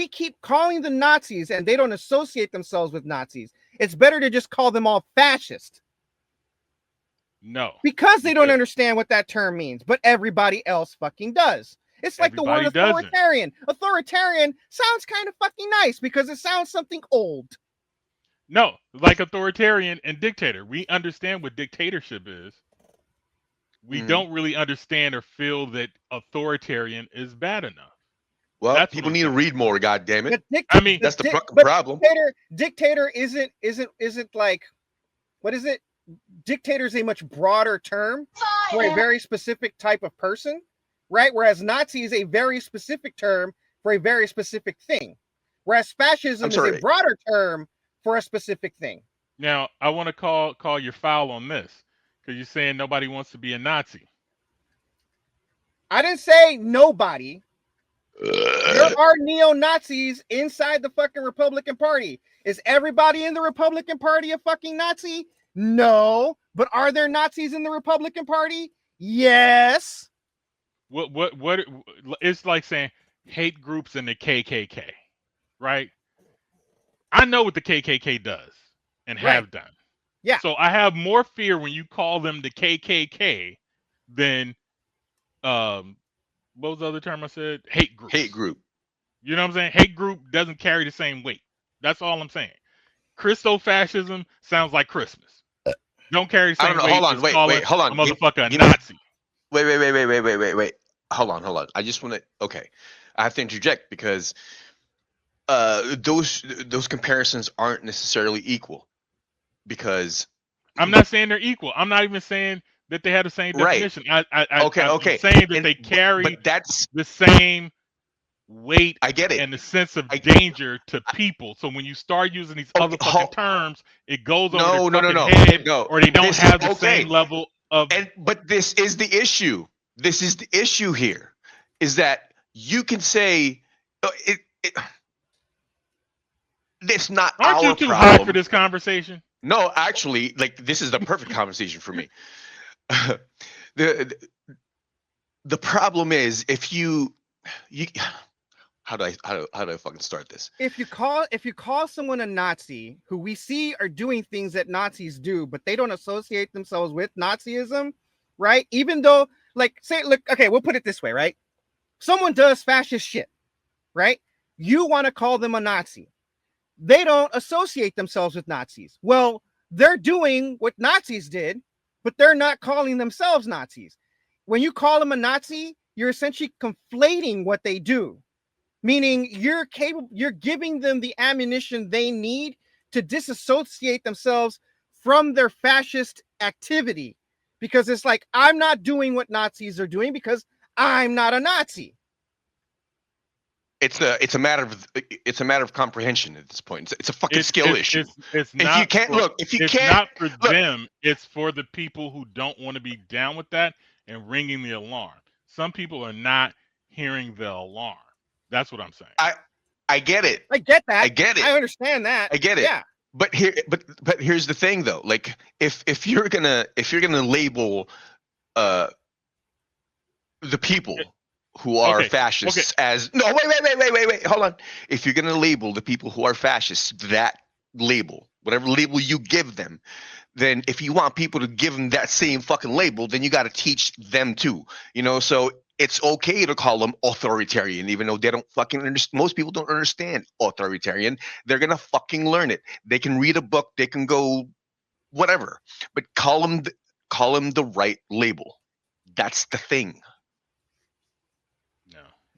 keep calling them Nazis and they don't associate themselves with Nazis, it's better to just call them all fascist. No, Because they don't Because- understand what that term means, but everybody else fucking does. It's like the word Everybody doesn't. authoritarian. Authoritarian sounds kind of fucking nice because it sounds something old. no, like authoritarian and dictator. We understand what dictatorship is. We don't really understand or feel that authoritarian is bad enough. Well, That's people what I'm need to saying. read more. God damn it! I mean, That's the but problem. Dictator isn't like, what is it? Dictator is a much broader term for a very specific type of person, right? Whereas Nazi is a very specific term for a very specific thing, whereas fascism is a broader term for a specific thing. Now, I want to call your foul on this because you're saying nobody wants to be a Nazi. I didn't say nobody. There are neo-Nazis inside the fucking Republican Party. Is everybody in the Republican Party a fucking Nazi? No. But are there Nazis in the Republican Party? Yes. What it's like saying hate groups in the KKK, right? I know what the KKK does and have done. Yeah. So I have more fear when you call them the KKK than what was the other term I said? Hate group. Hate group. You know what I'm saying? Hate group doesn't carry the same weight. That's all I'm saying. Christo-fascism sounds like Christmas. Don't carry the same weight. Hold on, wait, hold on. A motherfucker a Nazi. Wait. Hold on. I just want to. Okay, I have to interject because those comparisons aren't necessarily equal. Because I'm not saying they're equal. I'm not even saying that they have the same definition. Right. I'm Okay. saying that they carry but that's the same weight. I get it. And the sense of danger to people. So when you start using these other fucking terms, it goes over their fucking head, or they don't have the same level of. But this is the issue. This is the issue here, is that you can say it's not our problem. Aren't you too high for this conversation? No, actually, like this is the perfect conversation for me. The problem is if you how do I fucking start this? If you call someone a Nazi who we see are doing things that Nazis do, but they don't associate themselves with Nazism, right? Even though, like, say, look, okay, we'll put it this way, right? Someone does fascist shit, right? You want to call them a Nazi. They don't associate themselves with Nazis. Well, they're doing what Nazis did, but they're not calling themselves Nazis. When you call them a Nazi, you're essentially conflating what they do, meaning you're giving them the ammunition they need to disassociate themselves from their fascist activity, because it's like, I'm not doing what Nazis are doing because I'm not a Nazi. It's a matter of comprehension at this point. It's a fucking skill issue. It's not for them. It's for the people who don't want to be down with that and ringing the alarm. Some people are not hearing the alarm. That's what I'm saying. I get it. I get that. I get it. I understand that. I get it. Yeah. But here's the thing though. Like if you're gonna label the people who are fascists as wait, hold on. If you're gonna label the people who are fascists that label, whatever label you give them, then if you want people to give them that same fucking label, then you got to teach them too. You know, so it's okay to call them authoritarian, even though they don't fucking understand. Most people don't understand authoritarian. They're gonna fucking learn it. They can read a book. They can go whatever, but call them the right label. That's the thing.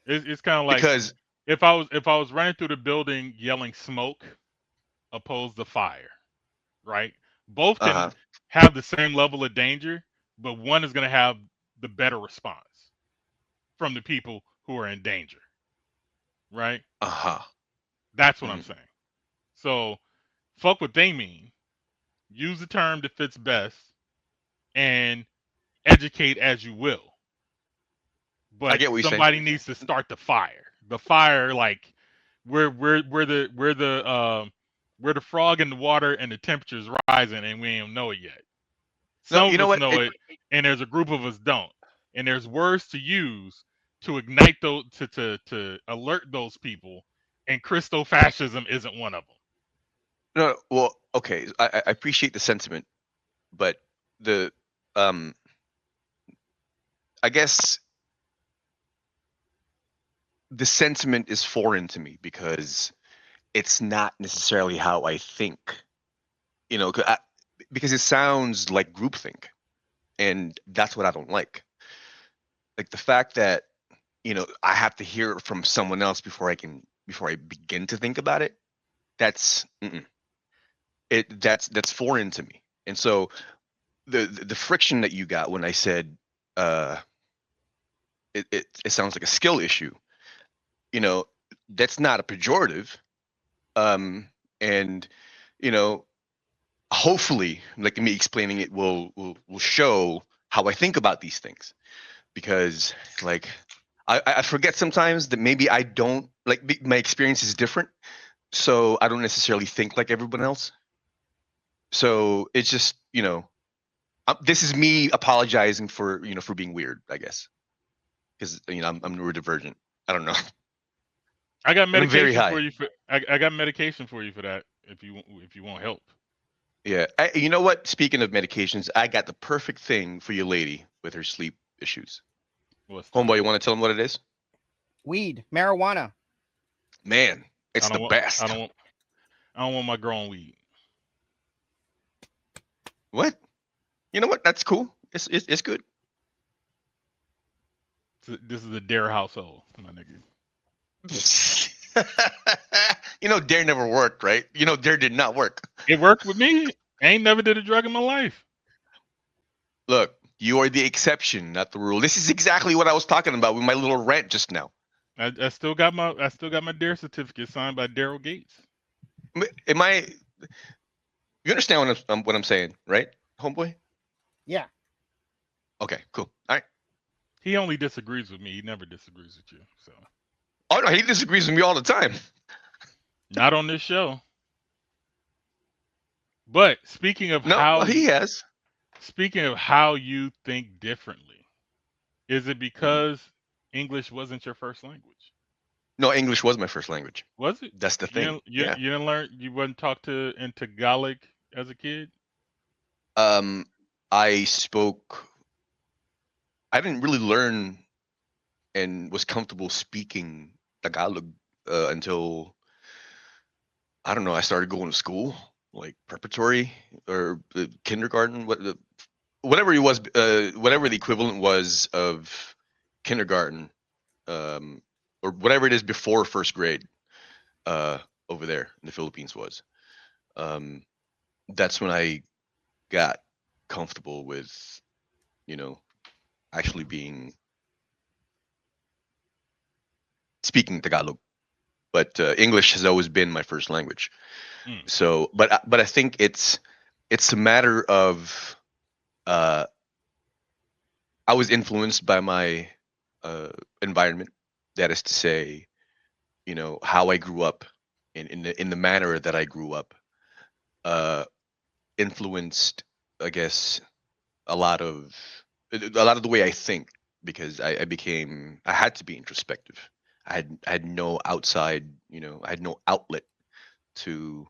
It's kind of like, because if I was running through the building yelling smoke opposed to fire, right? Both can have the same level of danger, but one is going to have the better response from the people who are in danger, right? That's what I'm saying. So fuck what they mean. Use the term that fits best and educate as you will. But I get what somebody needs to start the fire. The fire, like we're the frog in the water and the temperature's rising and we don't know it yet. Some of us know it, and there's a group of us don't. And there's words to use to ignite those to alert those people, and Christo-fascism isn't one of them. No, well, okay, I appreciate the sentiment, but the I guess the sentiment is foreign to me because it's not necessarily how I think, you know, because it sounds like groupthink, and that's what I don't like. Like the fact that, you know, I have to hear it from someone else before I begin to think about it. That's that's foreign to me. And so the friction that you got when I said it sounds like a skill issue. You know, that's not a pejorative. And you know, hopefully, like me explaining it will show how I think about these things. Because like I forget sometimes that maybe I don't like my experience is different, so I don't necessarily think like everyone else. So it's just this is me apologizing for for being weird, I guess, because I'm neurodivergent. I don't know. I got And I'm very medication for high. you for. I got medication for you for that. If you want help. Yeah. You know what? Speaking of medications, I got the perfect thing for your lady with her sleep issues. What's that? Homeboy, you want to tell them what it is? Weed, marijuana. Man, it's I the don't want. best. I don't want my growing weed. What? You know what? That's cool. It's good. This is a dare household, my nigga. Dare never worked, right? Dare did not work. It worked with me. I ain't never did a drug in my life. Look, you are the exception, not the rule. This is exactly what I was talking about with my little rant just now. I still got my dare certificate signed by Daryl Gates. Am I? You understand what I'm saying, right, homeboy? Yeah. Okay, cool. All right. He only disagrees with me. He never disagrees with you. So Oh no, he disagrees with me all the time. not on this show. But speaking of he has. speaking of how you think differently, is it because English wasn't your first language? No, English was my first language. Was it? That's the thing. You didn't learn. You wasn't taught in Tagalog as a kid. I spoke. I didn't really learn and was comfortable speaking Tagalog until I don't know. I started going to school, like preparatory or kindergarten, whatever it was, whatever the equivalent was of kindergarten, or whatever it is before first grade, over there in the Philippines was. That's when I got comfortable with, actually speaking Tagalog. But English has always been my first language. Mm. So, but I think it's a matter of I was influenced by my environment. That is to say, how I grew up in the manner that I grew up, influenced, I guess, a lot of the way I think, because I had to be introspective. I had no outside, I had no outlet to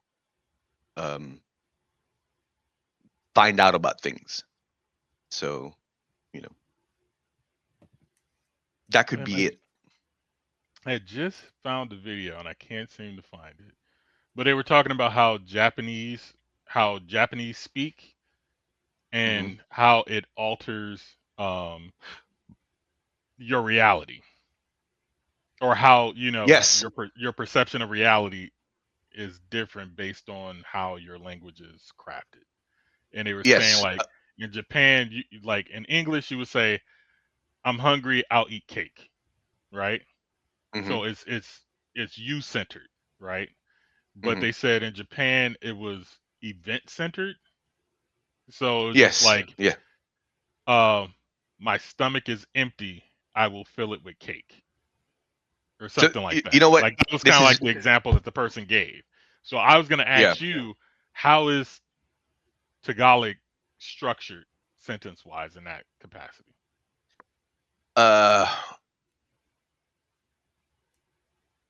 find out about things. So, you know, that could be it. I just found the video and I can't seem to find it. But they were talking about how Japanese speak and how it alters your reality, or how Yes. your perception of reality is different based on how your language is crafted. And they were saying, Yes. like, in Japan, like in English you would say, I'm hungry, I'll eat cake, right? Mhm. So it's you centered, right? But Mhm. they said in Japan it was event centered. So it's just Yes. like, Yeah. my stomach is empty, I will fill it with cake, or So something like you that. know what? Like that was kind This of is like the example that the person gave. So I was going to yeah. ask you, how is Tagalog structured sentence wise in that capacity? Uh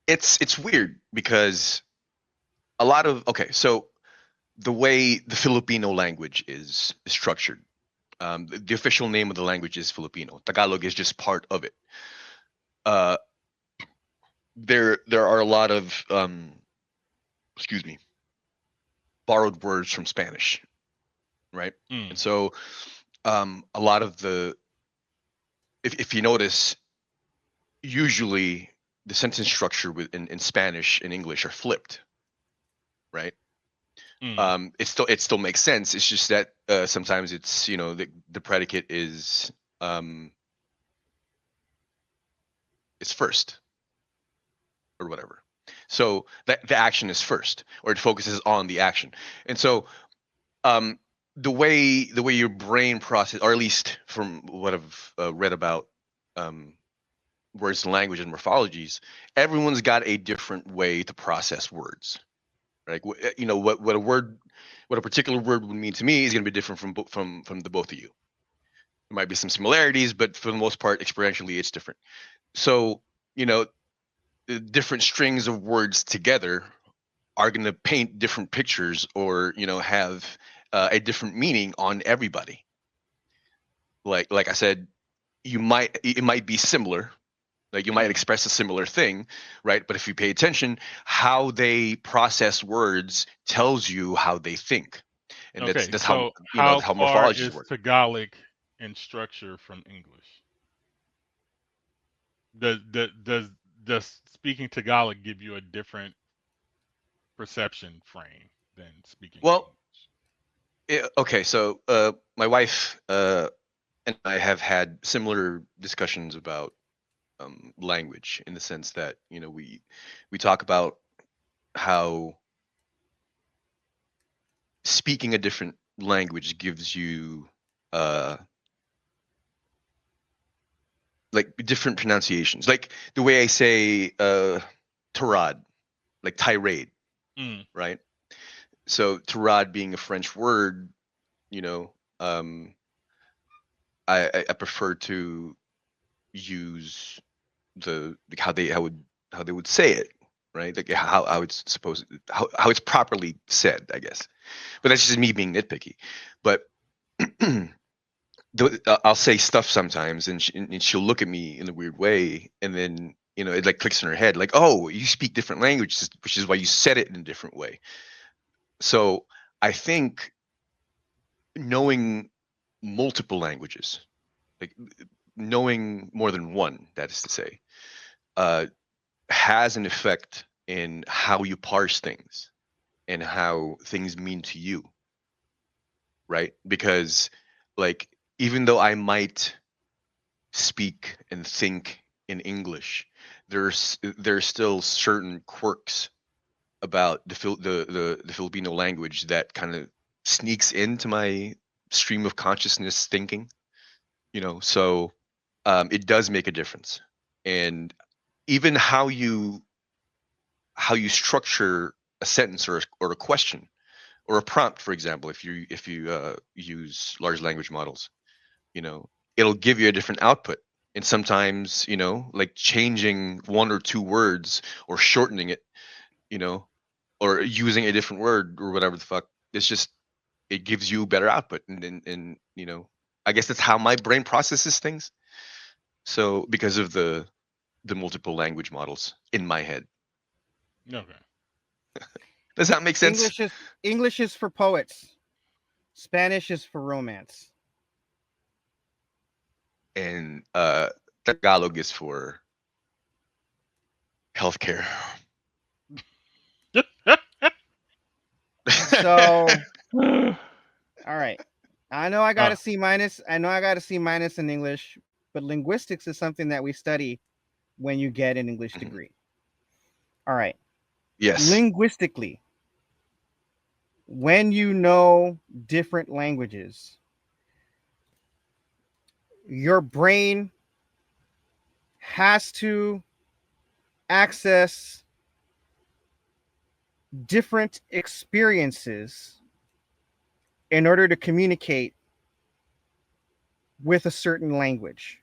it's weird because a lot of so the way the Filipino language is structured, the official name of the language is Filipino. Tagalog is just part of it. Uh, there are a lot of excuse me, borrowed words from Spanish, right? And Mm. so a lot of if you notice, usually the sentence structure in Spanish and English are flipped, right? Mm. It still makes sense. It's just that sometimes it's the predicate is is first, or whatever. So that the action is first, or it focuses on the action. And so um, the way your brain process, or at least from what I've read about um, words and language and morphologies, everyone's got a different way to process words. Like you know what a word, what a particular word would mean to me is going to be different from the both of you. There might be some similarities, but for the most part, experientially, it's different. So you know, the different strings of words together are going to paint different pictures, or you know, have a different meaning on everybody. Like I said, it might be similar, like you might express a similar thing, right? But if you pay attention, how they process words tells you how they think, and Okay, that's how so you know how how far morphologies is work. Tagalog in structure from English? Does speaking Tagalog give you a different perception frame than speaking Well, English? okay, so my wife and I have had similar discussions about language, in the sense that you know we talk about how speaking a different language gives you uh like different pronunciations, like the way I say tirade, like tirade, Mm, right? So tirade being a French word, you know, I prefer to use like how they would say it, right? Like how it's supposed, how it's properly said, I guess. But that's just me being nitpicky. But I'll say stuff sometimes, and she'll look at me in a weird way, and then you know it like clicks in her head, like, oh, you speak different languages, which is why you said it in a different way. So I think knowing multiple languages, like knowing more than one, that is to say, uh, has an effect in how you parse things and how things mean to you, right? Because like even though I might speak and think in English, there's still certain quirks about the Filipino language that kind of sneaks into my stream of consciousness thinking. You know, so it does make a difference, and even how you structure a sentence, or a question, or a prompt, for example, if you use large language models, you know, it'll give you a different output. And sometimes, you know, like changing one or two words, or shortening it, you know, or using a different word, or whatever the fuck, it's just, it gives you better output. And you know, I guess that's how my brain processes things. So because of the multiple language models in my head. okay. Does that make sense? English is for poets. Spanish is for romance. And Tagalog is for healthcare. So, all right. I know I got uh, a C minus. I know I got a C minus in English, but linguistics is something that we study when you get an English Mhm. degree. All right. Yes. Linguistically, when you know different languages, your brain has to access different experiences in order to communicate with a certain language.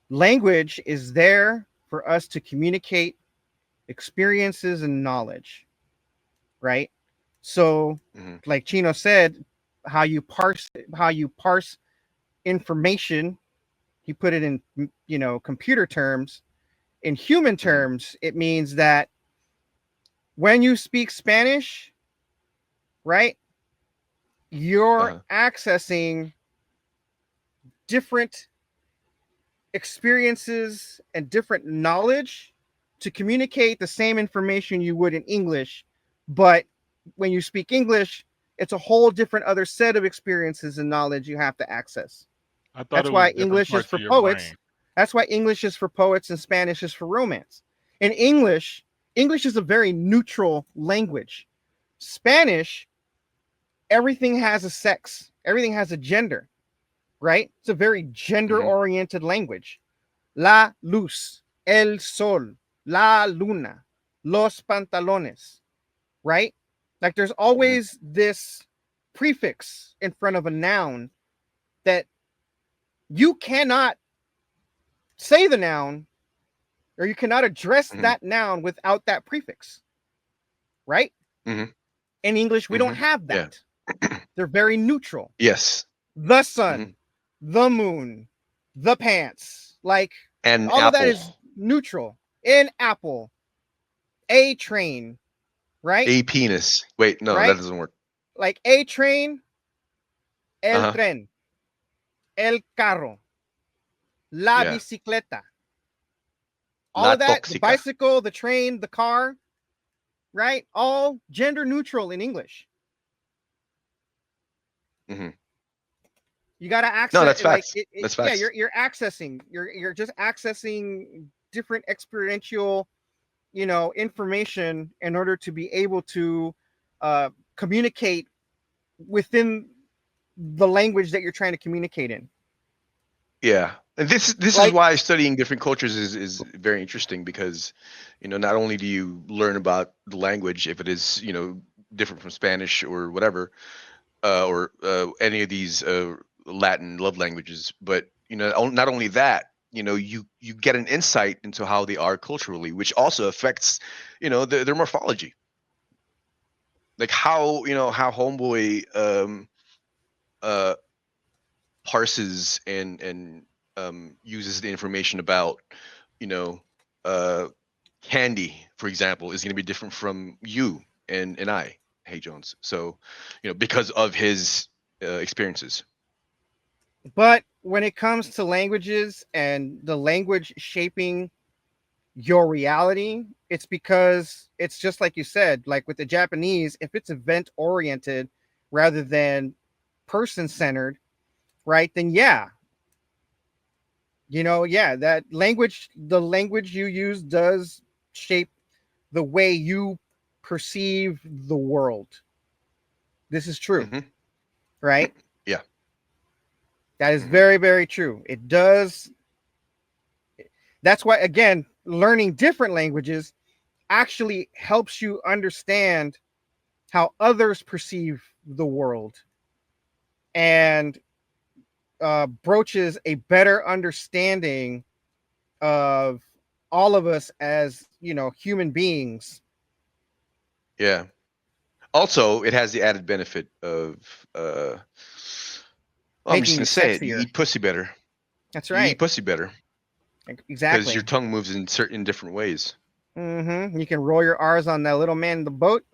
Language is there for us to communicate experiences and knowledge, right? So, Hmm. like Chino said, how you parse information, he put it in, you know, computer terms. In human Hmm. terms, it means that when you speak Spanish, right, you're Uh-huh. accessing different experiences and different knowledge to communicate the same information you would in English. But when you speak English, it's a whole different other set of experiences and knowledge you have to access. I thought That's it was why different English is parts for of your poets. brain. That's why English is for poets and Spanish is for romance. In English is a very neutral language. Spanish, everything has a sex, everything has a gender, right? It's a very gender-oriented language. La luz, el sol, la luna, los pantalones, right? Like there's always this prefix in front of a noun that you cannot say the noun or you cannot address that noun without that prefix, right? In English, we don't have that. Yeah. They're very neutral. Yes. The sun, the moon, the pants, like and all apple. of that is neutral. An apple, a train, right? A penis. Wait, no, right? that doesn't work. Like a train, el tren, el carro, la bicicleta. All of that, the bicycle, the train, the car, right? All gender neutral in English. You got to access. No, that's facts. Like that's facts. Yeah, you're accessing. You're just accessing different experiential, information in order to be able to communicate within the language that you're trying to communicate in. Yeah, and this is why studying different cultures is very interesting, because not only do you learn about the language, if it is different from Spanish or whatever, or any of these Latin love languages, but not only that, you get an insight into how they are culturally, which also affects their morphology, like how Homeboy parses and uses the information about candy, for example, is going to be different from you and I, Hey Jones. So because of his experiences. But when it comes to languages and the language shaping your reality, it's because it's just like you said, like with the Japanese, if it's event oriented rather than person centered, right? Then that language, the language you use does shape the way you perceive the world. This is true, right? Yeah. That is very, very true. It does. That's why, again, learning different languages actually helps you understand how others perceive the world and broaches a better understanding of all of us as, human beings. Yeah. Also, it has the added benefit of I'm just gonna say it. You eat pussy better. That's right. You eat pussy better. Exactly. Because your tongue moves in certain different ways. You can roll your R's on that little man in the boat.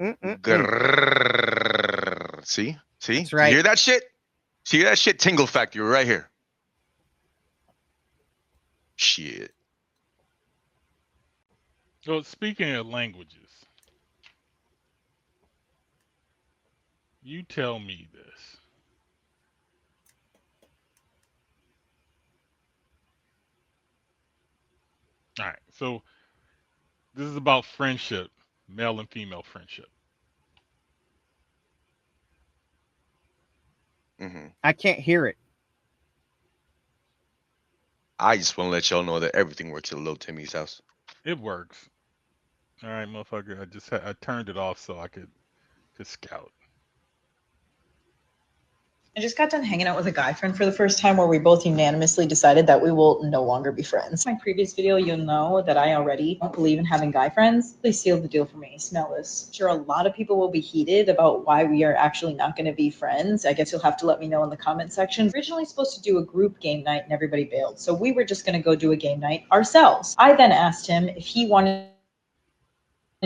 See? That's right. You hear that shit? See that shit? Tingle factory right here. Shit. So speaking of languages, you tell me this. All right, so this is about friendship, male and female friendship. I can't hear it. I just want to let y'all know that everything works at Little Timmy's house. It works. All right, motherfucker. I turned it off so I could scout. I just got done hanging out with a guy friend for the first time where we both unanimously decided that we will no longer be friends. In my previous video, you'll know that I already don't believe in having guy friends. They sealed the deal for me. Smell this. Sure, a lot of people will be heated about why we are actually not going to be friends. I guess you'll have to let me know in the comment section. Originally supposed to do a group game night and everybody bailed. So we were just going to go do a game night ourselves. I then asked him if he wanted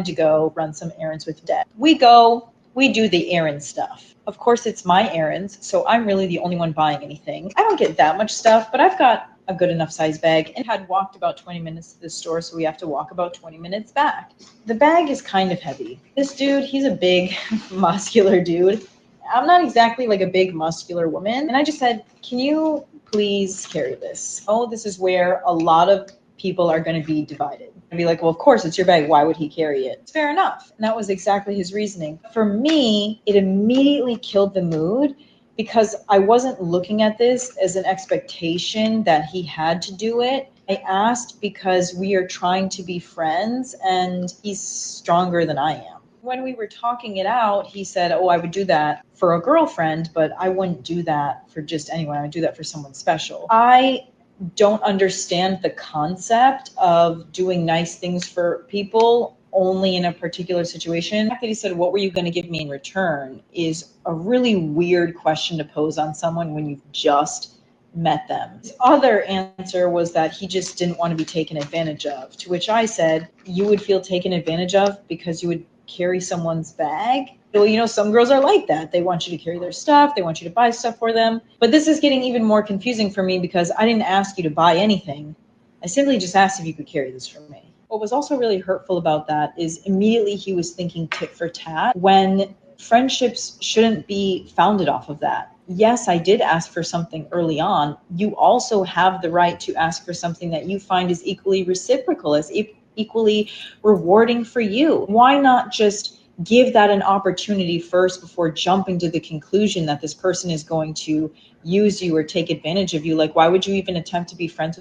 to go run some errands with Dad. We go. We do the errand stuff. Of course, it's my errands, so I'm really the only one buying anything. I don't get that much stuff, but I've got a good enough size bag and had walked about 20 minutes to the store, so we have to walk about 20 minutes back. The bag is kind of heavy. This dude, he's a big, muscular dude. I'm not exactly like a big, muscular woman. And I just said, can you please carry this. Oh, this is where a lot of people are going to be divided and be like, well, of course it's your bag. Why would he carry it? It's fair enough. And that was exactly his reasoning. For me, it immediately killed the mood because I wasn't looking at this as an expectation that he had to do it. I asked because we are trying to be friends and he's stronger than I am. When we were talking it out, he said, oh, I would do that for a girlfriend, but I wouldn't do that for just anyone. I would do that for someone special. I don't understand the concept of doing nice things for people only in a particular situation. The fact that he said, what were you going to give me in return, is a really weird question to pose on someone when you've just met them. His other answer was that he just didn't want to be taken advantage of, to which I said, you would feel taken advantage of because you would carry someone's bag? Well, you know, some girls are like that. They want you to carry their stuff. They want you to buy stuff for them. But this is getting even more confusing for me because I didn't ask you to buy anything. I simply just asked if you could carry this for me. What was also really hurtful about that is immediately he was thinking tit for tat when friendships shouldn't be founded off of that. Yes, I did ask for something early on. You also have the right to ask for something that you find is equally reciprocal, as equally rewarding for you. Why not just give that an opportunity first before jumping to the conclusion that this person is going to use you or take advantage of you? Like, why would you even attempt to be friends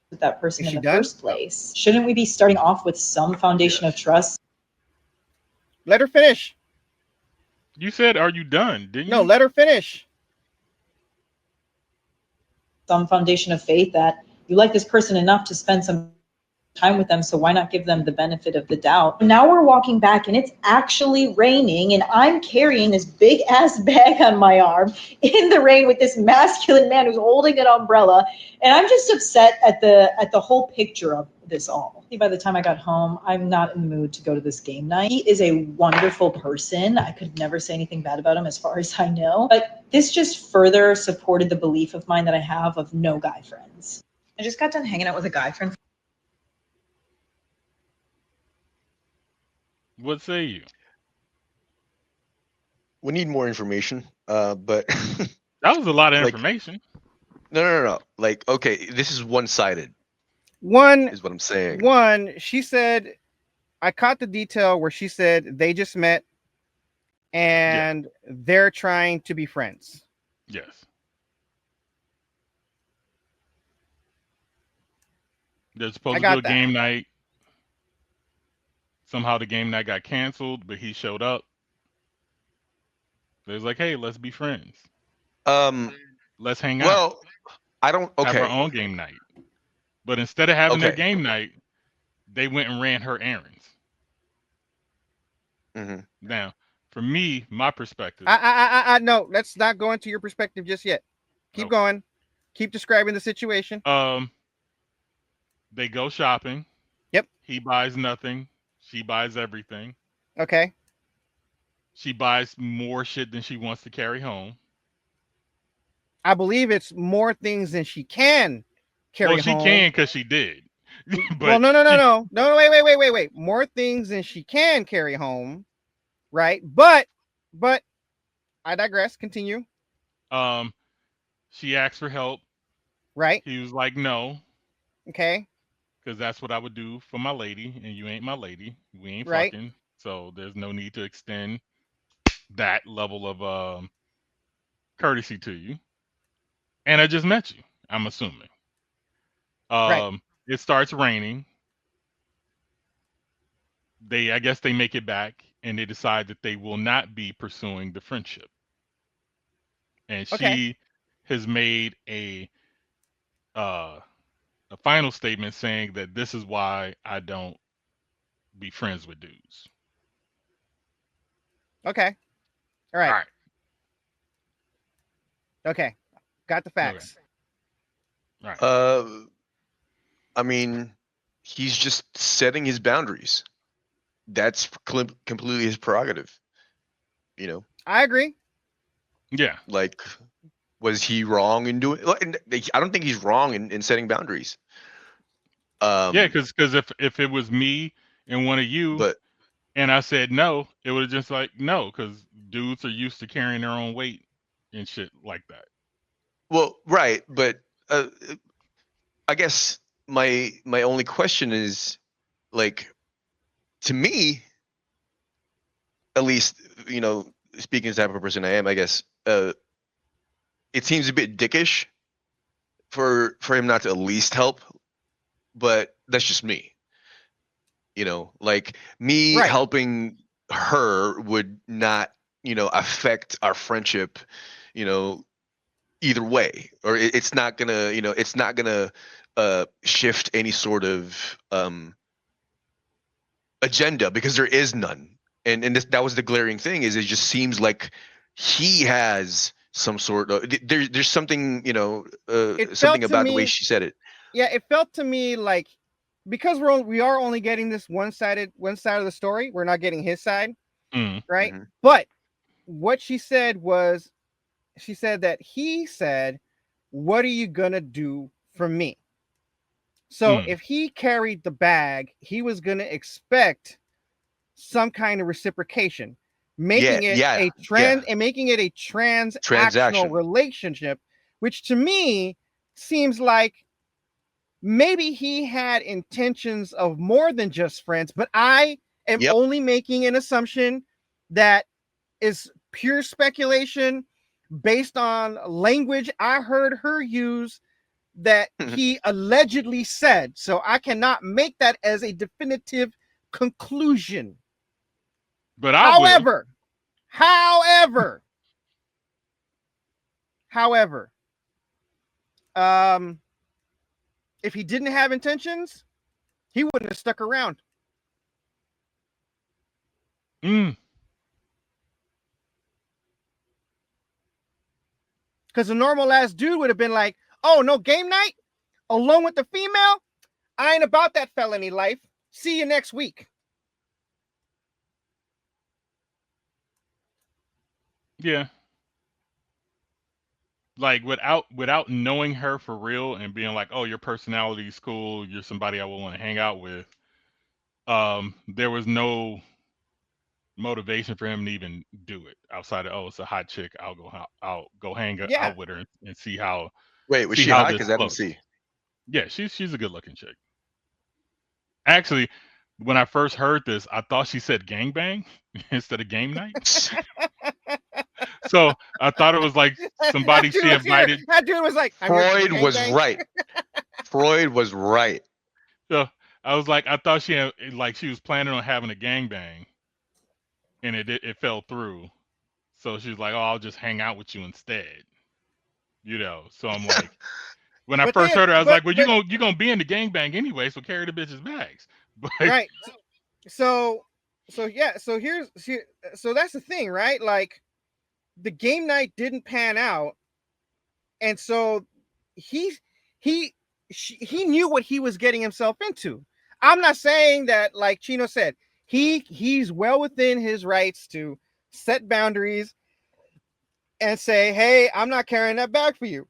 with that person in the first place? Shouldn't we be starting off with some foundation of trust? Let her finish. You said, are you done? Didn't you? No, let her finish. Some foundation of faith that you like this person enough to spend some time with them, so why not give them the benefit of the doubt? Now we're walking back and it's actually raining and I'm carrying this big ass bag on my arm in the rain with this masculine man who's holding an umbrella, and I'm just upset at the whole picture of this all. By the time I got home, I'm not in the mood to go to this game night. He is a wonderful person. I could never say anything bad about him as far as I know, but this just further supported the belief of mine that I have of no guy friends. I just got done hanging out with a guy friend. What say you? We need more information. But That was a lot of like, information. no. Like, okay, this is one-sided. One Is what I'm saying. One, she said, I caught the detail where she said they just met and they're trying to be friends. Yes. They're supposed to do a game night. Somehow the game night got canceled, but he showed up. They was like, hey, let's be friends. Let's hang out. Well, I don't. Have our Okay. own game night. But instead of having their game night, they went and ran her errands. Mm-hmm. Now, for me, my perspective. No, let's not go into your perspective just yet. Keep going. Keep describing the situation. They go shopping. Yep. He buys nothing. She buys everything. Okay. She buys more shit than she wants to carry home. I believe it's more things than she can carry home. Well, she can because she did. But well, no, wait. More things than she can carry home, right? But I digress. Continue. She asked for help. Right. He was like, no. Okay. Because that's what I would do for my lady, and you ain't my lady. We ain't right. fucking. So there's no need to extend that level of courtesy to you. And I just met you, I'm assuming. Right. It starts raining. I guess they make it back, and they decide that they will not be pursuing the friendship. And she has made a final statement saying that this is why I don't be friends with dudes. Okay. All right. All right. Okay. Got the facts. Okay. All right. I mean, he's just setting his boundaries. That's completely his prerogative. You know. I agree. Yeah. Like, was he wrong in doing? I don't think he's wrong in setting boundaries. Yeah, because if it was me and one of you, and I said no, it would have just like no, because dudes are used to carrying their own weight and shit like that. Well, right, but I guess my only question is, like, to me, at least, speaking as the type of person I am, I guess, it seems a bit dickish for him not to at least help, but that's just me. Like me Right. helping her would not, affect our friendship, you know, either way, or it's not gonna, shift any sort of agenda because there is none. And that was the glaring thing, is it just seems like he has some sort of there's something, It something felt to about the way me, she said it. yeah, it felt to me like, because we are only getting this one side of the story. We're not getting his side, Mm. right? Mhm. But what she said was, she said that he said, "What are you gonna do for me?" So Mm. if he carried the bag, he was gonna expect some kind of reciprocation, Yeah, making it yeah, a yeah. transactional Transaction. relationship, which to me seems like maybe he had intentions of more than just friends, but I am Yep. only making an assumption that is pure speculation based on language I heard her use that he allegedly said. So I cannot make that as a definitive conclusion. But I will. However, however, however, um, if he didn't have intentions, he wouldn't have stuck around. Mm. Because a normal ass dude would have been like, "Oh, no game night alone with the female? I ain't about that felony life. See you next week." Yeah. Like without knowing her for real and being like, oh, your personality's cool, you're somebody I will want to hang out with. There was no motivation for him to even do it outside of, oh, it's a hot chick, I'll go hang Yeah. out with her and see how Wait, was see she how hot? this Because I didn't flows. see. Yeah, she's a good looking chick. Actually, when I first heard this, I thought she said gangbang instead of game night. So I thought it was like That somebody dude she was here. invited. That dude was like, "I'm here for the Freud was gangbang." right. Freud was right. So I was like, I thought she had, like she was planning on having a gangbang, and it fell through. So she was like, "Oh, I'll just hang out with you instead." So I'm like, when I But first they, heard her, I was like, "Well, but you gonna be in the gangbang anyway, so carry the bitch's bags." But right. So yeah. So that's the thing, right? Like the game night didn't pan out, and so he he he knew what he was getting himself into. I'm not saying that, like Chino said, he's well within his rights to set boundaries and say, "Hey, I'm not carrying that bag for you,"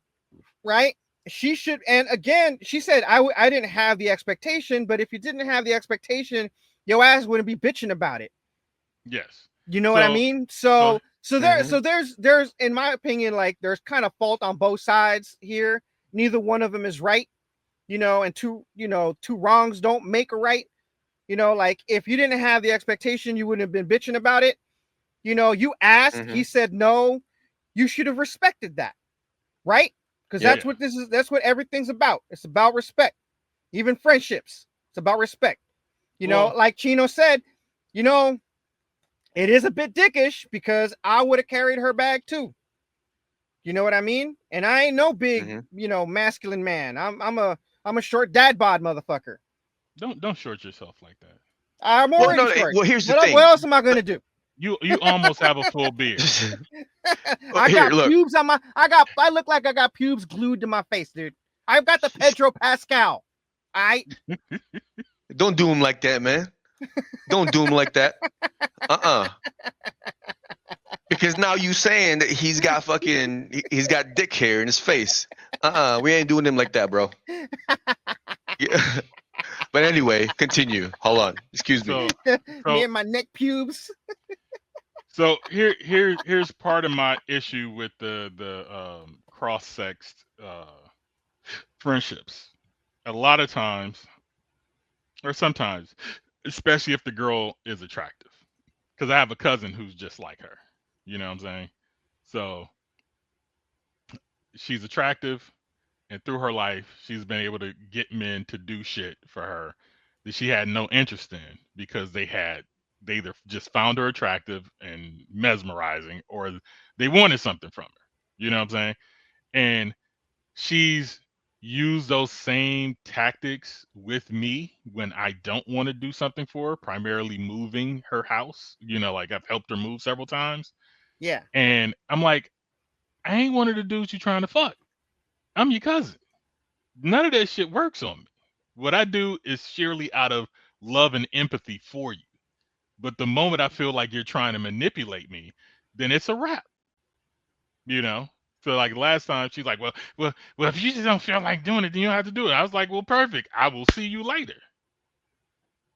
right? She should. And again, she said, I didn't have the expectation, but if you didn't have the expectation, your ass wouldn't be bitching about it. yes, You know what I so mean? so Mhm. There's in my opinion, like there's kind of fault on both sides here. Neither one of them is right, and two wrongs don't make a right. Like if you didn't have the expectation, you wouldn't have been bitching about it. You asked, he Mhm. said no. You should have respected that, right? Because Yep. that's what everything's about. It's about respect. Even friendships, it's about respect. well, Like Chino said, you know, it is a bit dickish because I would have carried her bag too. You know what I mean? And I ain't no big, Mhm. masculine man. I'm a short dad bod motherfucker. don't short yourself like that. I'm Well, already no. short. Well, here's the What thing. else am I gonna do? You almost have a full beard. I Here, got look. pubes on my. I look like I got pubes glued to my face, dude. I've got the Pedro Pascal. I Don't do him like that, man. Don't do him like that. Because now you saying that he's got he's got dick hair in his face. We ain't doing him like that, bro. Yeah. But anyway, continue. Hold on. Excuse me. So me so and my neck pubes. so here's part of my issue with the cross-sexed friendships. A lot of times, or sometimes, especially if the girl is attractive, because I have a cousin who's just like her. You know what I'm saying? So she's attractive, and through her life, she's been able to get men to do shit for her that she had no interest in because they either just found her attractive and mesmerizing, or they wanted something from her. You know what I'm saying? And she's used those same tactics with me when I don't want to do something for her, primarily moving her house. You know, like I've helped her move several times. Yeah. And I'm like, I ain't one of the dudes you trying to fuck. I'm your cousin. None of that shit works on me. What I do is sheerly out of love and empathy for you. But the moment I feel like you're trying to manipulate me, then it's a wrap. You know? So like last time she's like, well, if you just don't feel like doing it, then you don't have to do it. I was like, well, perfect. I will see you later.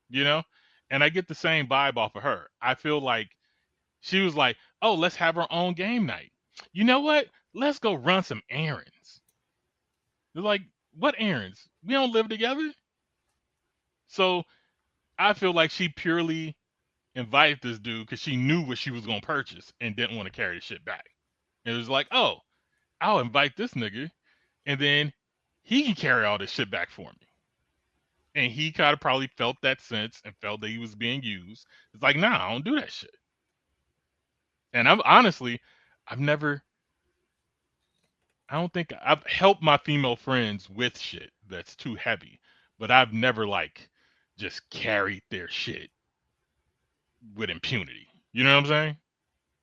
You know? And I get the same vibe off of her. I feel like she was like, oh, let's have our own game night. You know what? Let's go run some errands. They're like, what errands? We don't live together. So I feel like she purely invited this dude because she knew what she was gonna purchase and didn't want to carry the shit back. It was like, oh, I'll invite this nigga, and then he can carry all this shit back for me. And he kind of probably felt that sense and felt that he was being used. It's like, nah, I don't do that shit. And I've honestly, I've never, I don't think I've helped my female friends with shit that's too heavy, but I've never like just carried their shit with impunity. You know what I'm saying?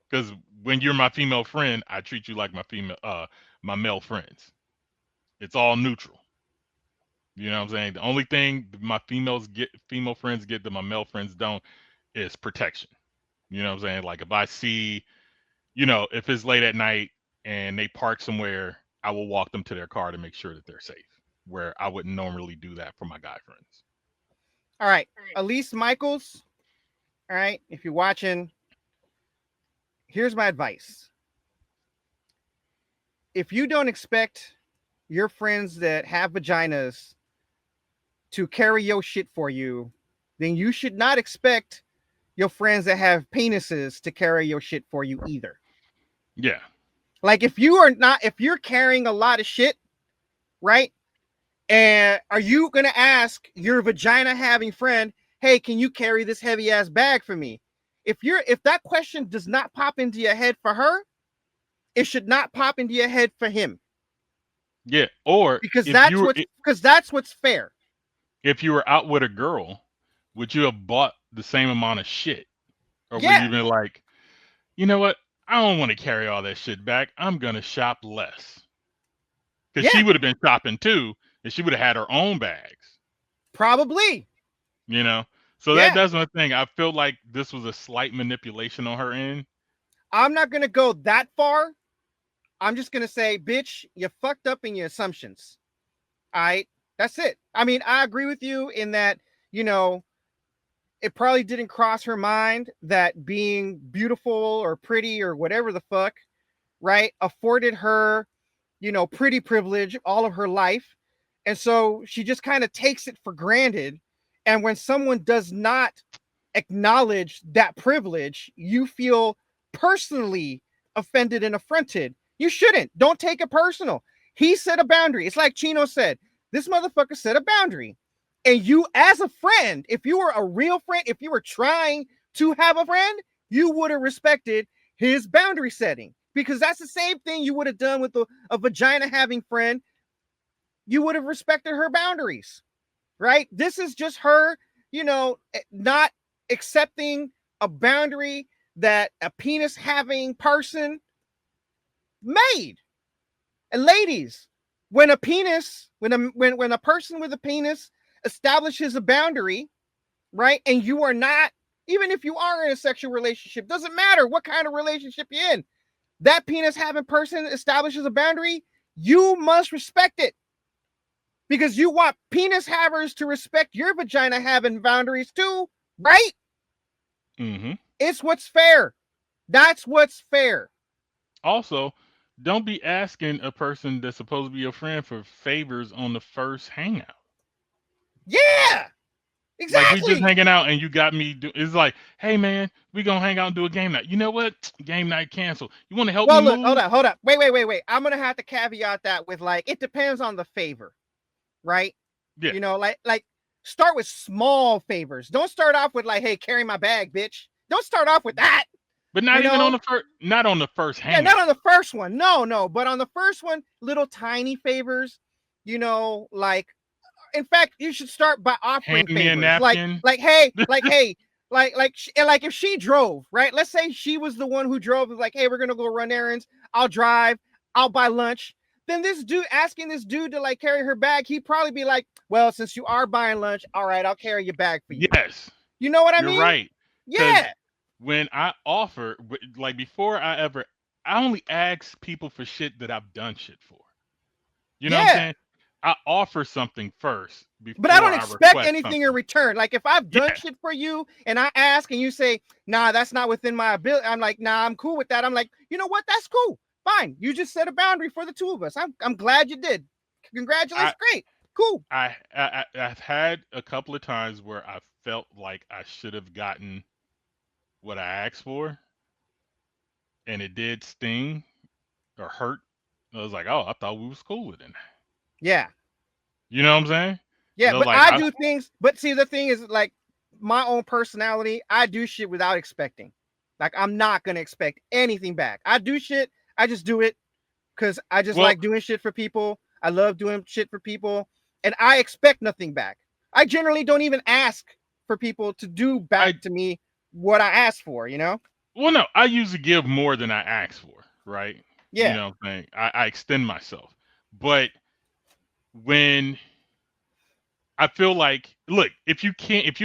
Because when you're my female friend, I treat you like my male friends. It's all neutral. You know what I'm saying? The only thing my female friends get that my male friends don't, is protection. You know what I'm saying? Like if I see, if it's late at night and they park somewhere, I will walk them to their car to make sure that they're safe. Where I wouldn't normally do that for my guy friends. All right. Elise Michaels. All right. If you're watching, here's my advice. If you don't expect your friends that have vaginas to carry your shit for you, then you should not expect your friends that have penises to carry your shit for you either. Yeah. Like if you're carrying a lot of shit, right? And are you going to ask your vagina having friend, hey, can you carry this heavy ass bag for me? If that question does not pop into your head for her, it should not pop into your head for him. Yeah. Or because that's what's fair. If you were out with a girl, would you have bought the same amount of shit? Or would you be like, you know what? I don't want to carry all that shit back. I'm going to shop less. Because she would have been shopping too, and she would have had her own bags. Probably. So that's one thing. I feel like this was a slight manipulation on her end. I'm not going to go that far. I'm just going to say, bitch, you fucked up in your assumptions. All right? That's it. I mean, I agree with you in that, it probably didn't cross her mind that being beautiful or pretty or whatever the fuck, right, afforded her, pretty privilege all of her life. And so she just kind of takes it for granted. And when someone does not acknowledge that privilege, you feel personally offended and affronted. You shouldn't. Don't take it personal. He set a boundary. It's like Chino said. This motherfucker set a boundary. And you, as a friend, if you were a real friend, if you were trying to have a friend, you would have respected his boundary setting. Because that's the same thing you would have done with a vagina having friend. You would have respected her boundaries, right? This is just her, not accepting a boundary that a penis having person made. And ladies, when a person with a penis establishes a boundary, right? And you are not, even if you are in a sexual relationship, doesn't matter what kind of relationship you're in, that penis having person establishes a boundary, you must respect it. Because you want penis havers to respect your vagina having boundaries too, right? Mm-hmm. It's what's fair. That's what's fair. Also, don't be asking a person that's supposed to be your friend for favors on the first hangout. Yeah, Like we just exactly. hanging out and you got me it's like, hey man, we gonna hang out and do a game night. You know what? Game night canceled. You wanna help me Well, look, move? hold up. Wait. I'm gonna have to caveat that with like it depends on the favor, right? Yeah. You know, like start with small favors. Don't start off with like, hey, carry my bag, bitch. Don't start off with that. But You not even on know, the first not on the first yeah, not hangout. on the first one. No, but on the first one, little tiny favors. You know, like in fact, you should start by Hand offering me a favors. napkin. Like if she drove, right? Let's say she was the one who drove. Like, hey, we're gonna go run errands. I'll drive. I'll buy lunch. Then this dude asking this dude to like carry her bag, he'd probably be like, well, since you are buying lunch, all right, I'll carry your bag for you. Yes, You know what I you're mean? right. Because Yeah, when I offer, like before I only ask people for shit that I've done shit for. You know what I'm yeah. saying? I offer something first But I before don't I expect request anything in something. return. Like if I've done Yeah, shit for you and I ask and you say, nah, that's not within my ability. I'm like, nah, I'm cool with that. I'm like, you know what? That's cool. Fine. You just set a boundary for the two of us. I'm glad you did. I, Congratulations. Great. Cool. I've had a couple of times where I felt like I should have gotten what I asked for, and it did sting or hurt. I was like, oh, I thought we was cool with it. Yeah. You know what I'm saying? Yeah. Because I was But like, I do things. But see, the thing is like my own personality, I do shit without expecting. Like I'm not going to expect anything back. I do shit. I just do it because I just well, like doing shit for people. I love doing shit for people, and I expect nothing back. I generally don't even ask for people to do I back to me what I asked for, you know? well, no, I usually give more than I ask for, right? You Yeah, know what I'm saying? I extend myself, but when I feel like, look, if you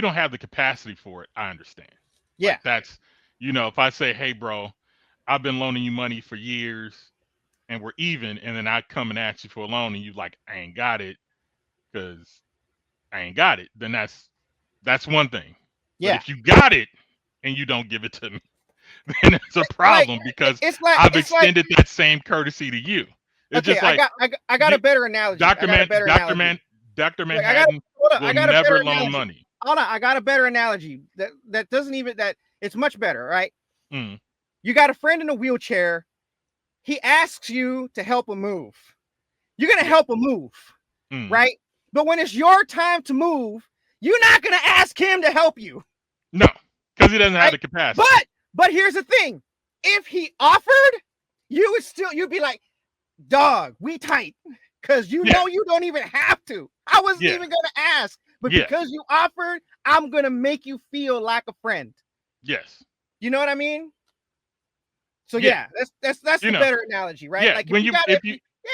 don't have the capacity for it, I understand. yeah, Like that's, if I say, hey, bro, I've been loaning you money for years and we're even, and then I come and ask you for a loan and you like, I ain't got it because I ain't got it, then that's one thing. But yeah. if you got it and you don't give it to me, then it's a Like problem because it's like I've it's like extended that same courtesy to you. It's okay, just like I got you, a better analogy. I got a better analogy. Dr. Like I got Manhattan hold on, I will got a better never loan analogy. money. Hold on, I got a better analogy that doesn't even that it's much better, right? Mm, You got a friend in a wheelchair. He asks you to help him move. You're gonna yeah. help him move, Mm. right? But when it's your time to move, you're not gonna ask him to help you, No, because he doesn't have right? the capacity. But here's the thing: if he offered, you'd be like, dog, we tight, because you Yeah, know you don't even have to. I wasn't yeah, even gonna ask, but yeah, because you offered, I'm gonna make you feel like a friend. yes, You know what I mean? So yeah. yeah, that's You the know, better analogy, right? yeah. Like When you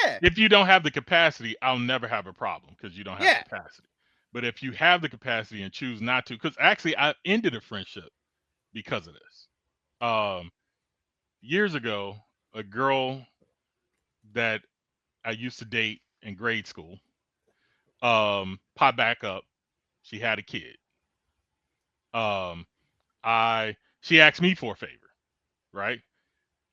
yeah, if you don't have the capacity, I'll never have a problem because you don't have yeah. capacity. But if you have the capacity and choose not to, because actually I ended a friendship because of this. Um, Years ago, a girl that I used to date in grade school, popped back up. She had a kid. Um, I She asked me for a favor, right?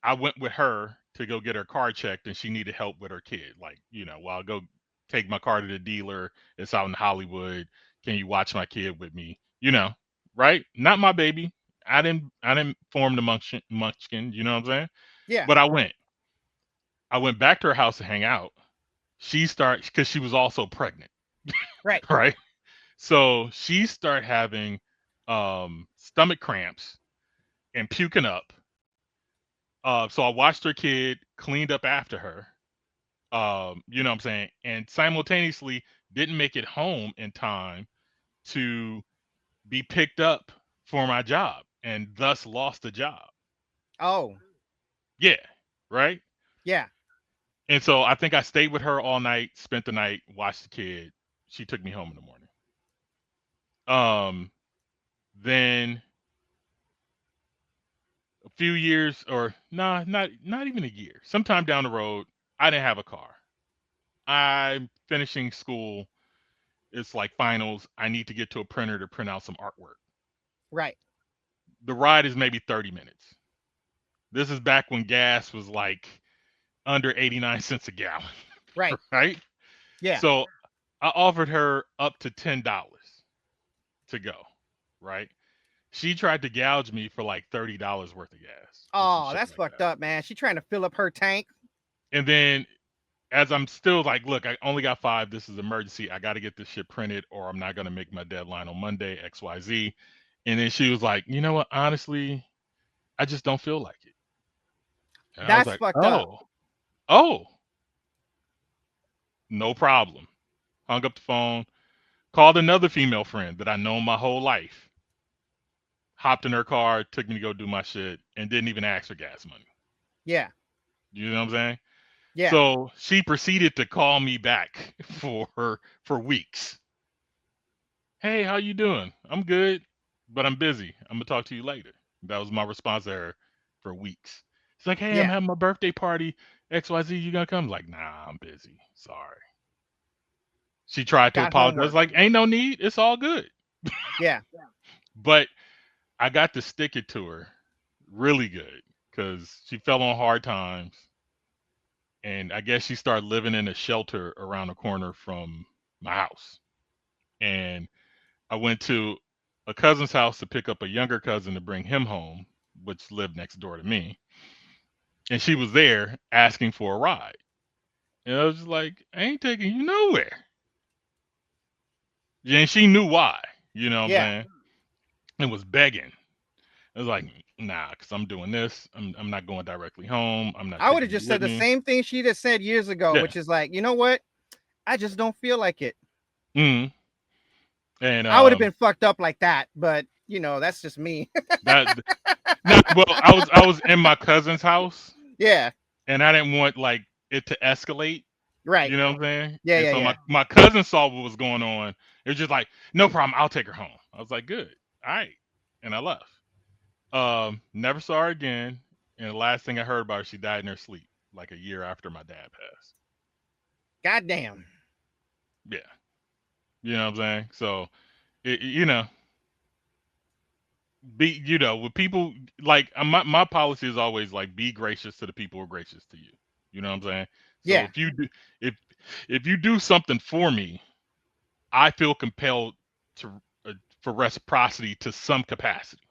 I went with her to go get her car checked, and she needed help with her kid. Like, well, I'll go take my car to the dealer. It's out in Hollywood. Can you watch my kid with me? Right? Not my baby. I didn't form the munchkin. You know what I'm saying? Yeah, But I went. I went back to her house to hang out. She started because she was also pregnant, right. right? So she started having stomach cramps and puking up. So I watched her kid, cleaned up after her. You know what I'm saying? And simultaneously didn't make it home in time to be picked up for my job and thus lost the job. Oh, Yeah, right? yeah. And so I think I stayed with her all night, spent the night, watched the kid. She took me home in the morning. Um, then a few years or nah, not even a year. Sometime down the road, I didn't have a car. I'm finishing school. It's like finals. I need to get to a printer to print out some artwork. Right. The ride is maybe 30 minutes. This is back when gas was like under 89 cents a gallon. Right. Right. Yeah. So I offered her up to $10 to go. Right. She tried to gouge me for like $30 worth of gas or some Oh, shit that's like fucked that. up, man. She trying to fill up her tank. And then as I'm still like, look, I only got 5. This is emergency. I got to get this shit printed or I'm not going to make my deadline on Monday, XYZ. And then she was like, you know what? Honestly, I just don't feel like it. And I was That's like, fucked up. oh, no problem. Hung up the phone, called another female friend that I know my whole life, hopped in her car, took me to go do my shit, and didn't even ask for gas money. Yeah. You know what I'm saying? Yeah. So she proceeded to call me back for weeks. Hey, how you doing? I'm good, but I'm busy. I'm gonna talk to you later. That was my response to her for weeks. It's like, hey, I'm Yeah. having my birthday party. XYZ, you gonna come? Like, nah, I'm busy. Sorry. She tried to Got apologize, homework. like, ain't no need. It's all good. Yeah. But I got to stick it to her really good because she fell on hard times. And I guess she started living in a shelter around the corner from my house. And I went to a cousin's house to pick up a younger cousin to bring him home, which lived next door to me. And she was there asking for a ride. And I was just like, I ain't taking you nowhere. And she knew why, you know what I'm Yeah. saying? And was begging. I was like, nah, because I'm doing this. I'm not going directly home. I'm not I would have taking you just said with the me. same thing she just said years ago, Yeah. which is like, you know what? I just don't feel like it. Mm. And I would have been fucked up like that, but you know, that's just me. that no, well, I was in my cousin's house Yeah. and I didn't want like it to escalate. Right. You know what I'm saying? Yeah. And Yeah. so Yeah. my cousin saw what was going on. It was just like, no problem, I'll take her home. I was like, good, all right, and I left. Never saw her again. And the last thing I heard about her, she died in her sleep, like a year after my dad passed. Goddamn. Yeah, you know what I'm saying. So, you know, with people like my policy is always like be gracious to the people who are gracious to you. You know what I'm saying? So Yeah. if you do if if you do something for me, I feel compelled to for reciprocity to some capacity,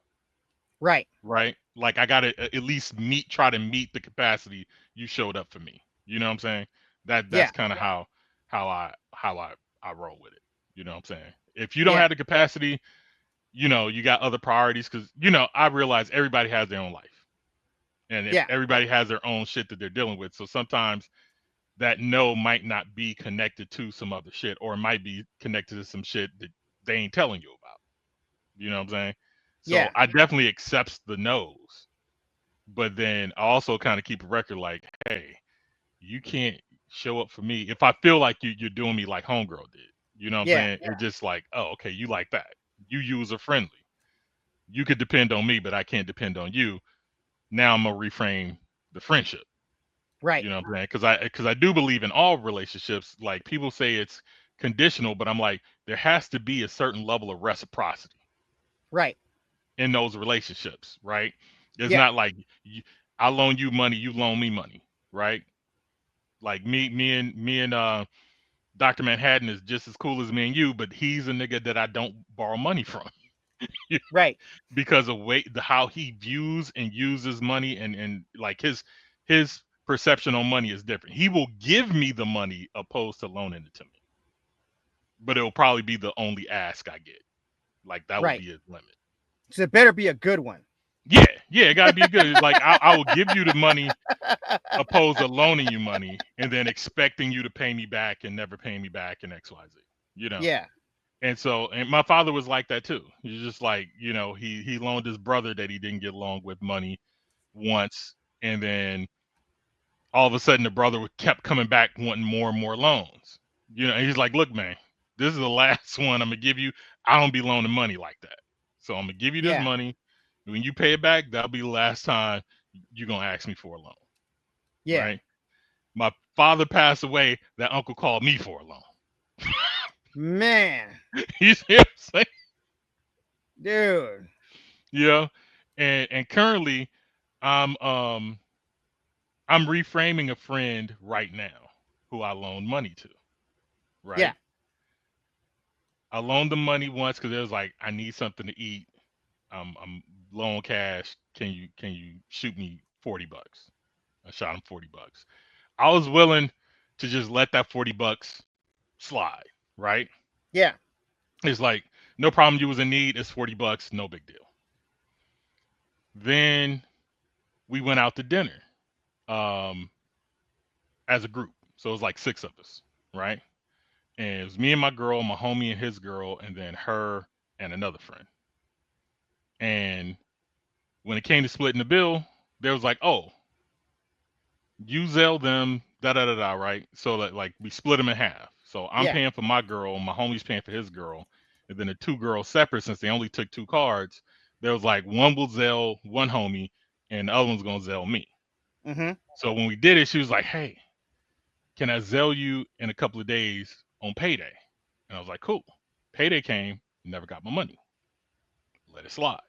Right. right? Like I gotta at least try to meet the capacity you showed up for me. You know what I'm saying? Yeah. That's kind of how I roll with it. You know what I'm saying? If you don't Yeah. have the capacity, you got other priorities because I realize everybody has their own life and Yeah. everybody has their own shit that they're dealing with. So sometimes that no might not be connected to some other shit or it might be connected to some shit that they ain't telling you about. You know what I'm saying? So Yeah. I definitely accepts the no's, but then I also kind of keep a record like, hey, you can't show up for me if I feel like you're doing me like homegirl did. You know what I'm Yeah. saying? It's just like, oh, okay, you like that. You user friendly. You could depend on me, but I can't depend on you. Now I'm gonna reframe the friendship. Right. You know what I'm saying? Because I do believe in all relationships. Like people say it's conditional, but I'm like there has to be a certain level of reciprocity Right. in those relationships, right? It's Yeah. not like I loan you money, you loan me money, right? Like me and Dr. Manhattan is just as cool as me and you, but he's a nigga that I don't borrow money from Right. because of how he views and uses money and like his perception on money is different. He will give me the money opposed to loaning it to me, but it'll probably be the only ask I get. Like that would Right. be his limit. So it better be a good one. Yeah, it gotta be good. Like I will give you the money opposed to loaning you money and then expecting you to pay me back and never pay me back and XYZ. You know. Yeah. And my father was like that too. He's just like, he loaned his brother that he didn't get along with money once, and then all of a sudden the brother kept coming back wanting more and more loans. And he's like, look, man, this is the last one I'm gonna give you. I don't be loaning money like that. So I'm gonna give you this Yeah. money. When you pay it back, that'll be the last time you're gonna ask me for a loan. Yeah. Right? My father passed away, that uncle called me for a loan. Man. You see what I'm saying? Dude. And currently I'm I'm reframing a friend right now who I loaned money to, right? Yeah. I loaned them money once because it was like, I need something to eat. I'm low on cash. Can you shoot me $40? I shot him $40. I was willing to just let that $40 slide, right? Yeah. It's like, no problem, you was in need, it's $40, no big deal. Then we went out to dinner um as a group. So it was like 6 of us, right? And it was me and my girl, my homie and his girl, and then her and another friend. And when it came to splitting the bill, there was like, oh, you Zell them, da da da da, right? So that, like, we split them in half. So I'm Yeah. paying for my girl, my homie's paying for his girl, and then the 2 girls separate, since they only took 2 cards. There was like, one will Zell one homie, and the other one's gonna Zell me. Mm-hmm. So when we did it, she was like, hey, can I Zell you in a couple of days on payday? And I was like, cool. Payday came, never got my money. Let it slide.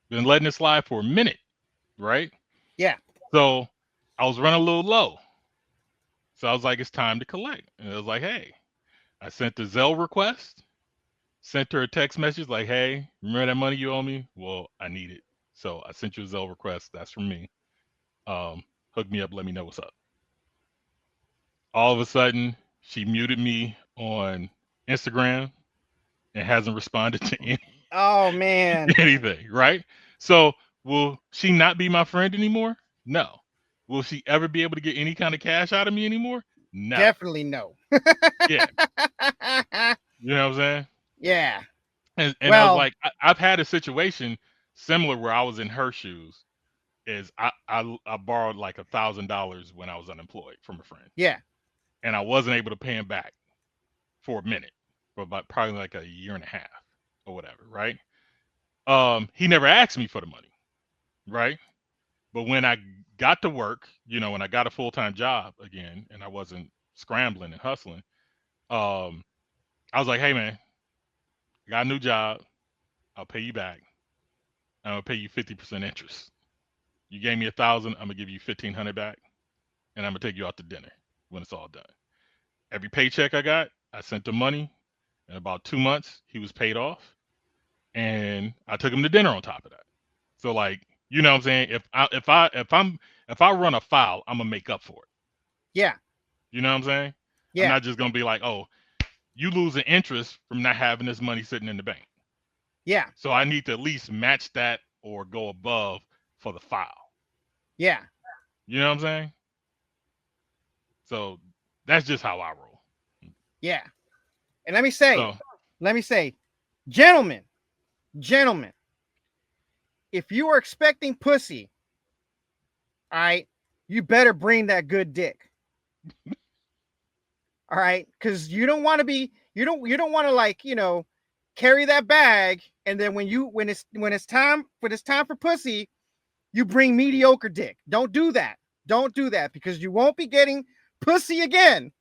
Been letting it slide for a minute, right? Yeah. So I was running a little low. So I was like, it's time to collect. And it was like, hey, I sent the Zelle request, sent her a text message like, hey, remember that money you owe me? Well, I need it. So I sent you a Zelle request. That's from me. Hook me up. Let me know what's up. All of a sudden, she muted me on Instagram and hasn't responded to Oh man. anything, right? So will she not be my friend anymore? No. Will she ever be able to get any kind of cash out of me anymore? No. Definitely no. Yeah. You know what I'm saying? Yeah. And I was Well, like, I've had a situation similar where I was in her shoes. Is I borrowed like $1,000 when I was unemployed from a friend, yeah. and I wasn't able to pay him back for a minute, for about probably like a year and a half or whatever, right? He never asked me for the money, right? But when I got to work, when I got a full-time job again and I wasn't scrambling and hustling, I was like, hey man, I got a new job. I'll pay you back. I'm gonna pay you 50% interest. You gave me 1,000, I'm gonna give you 1,500 back, and I'm gonna take you out to dinner when it's all done. Every paycheck I got, I sent the money. In about 2 months, he was paid off, and I took him to dinner on top of that. So like, you know what I'm saying? If I run a foul, I'm gonna make up for it. Yeah. You know what I'm saying? I'm Yeah. not just gonna be like, oh, you losing interest from not having this money sitting in the bank. Yeah. So I need to at least match that or go above for the foul. Yeah. You know what I'm saying? So that's just how I roll. Yeah. And let me say, So gentlemen, if you are expecting pussy, all right, you better bring that good dick. All right, because you don't want to be, you don't want to, like, carry that bag, and then when it's time for pussy, you bring mediocre dick. Don't do that. Don't do that, because you won't be getting pussy again.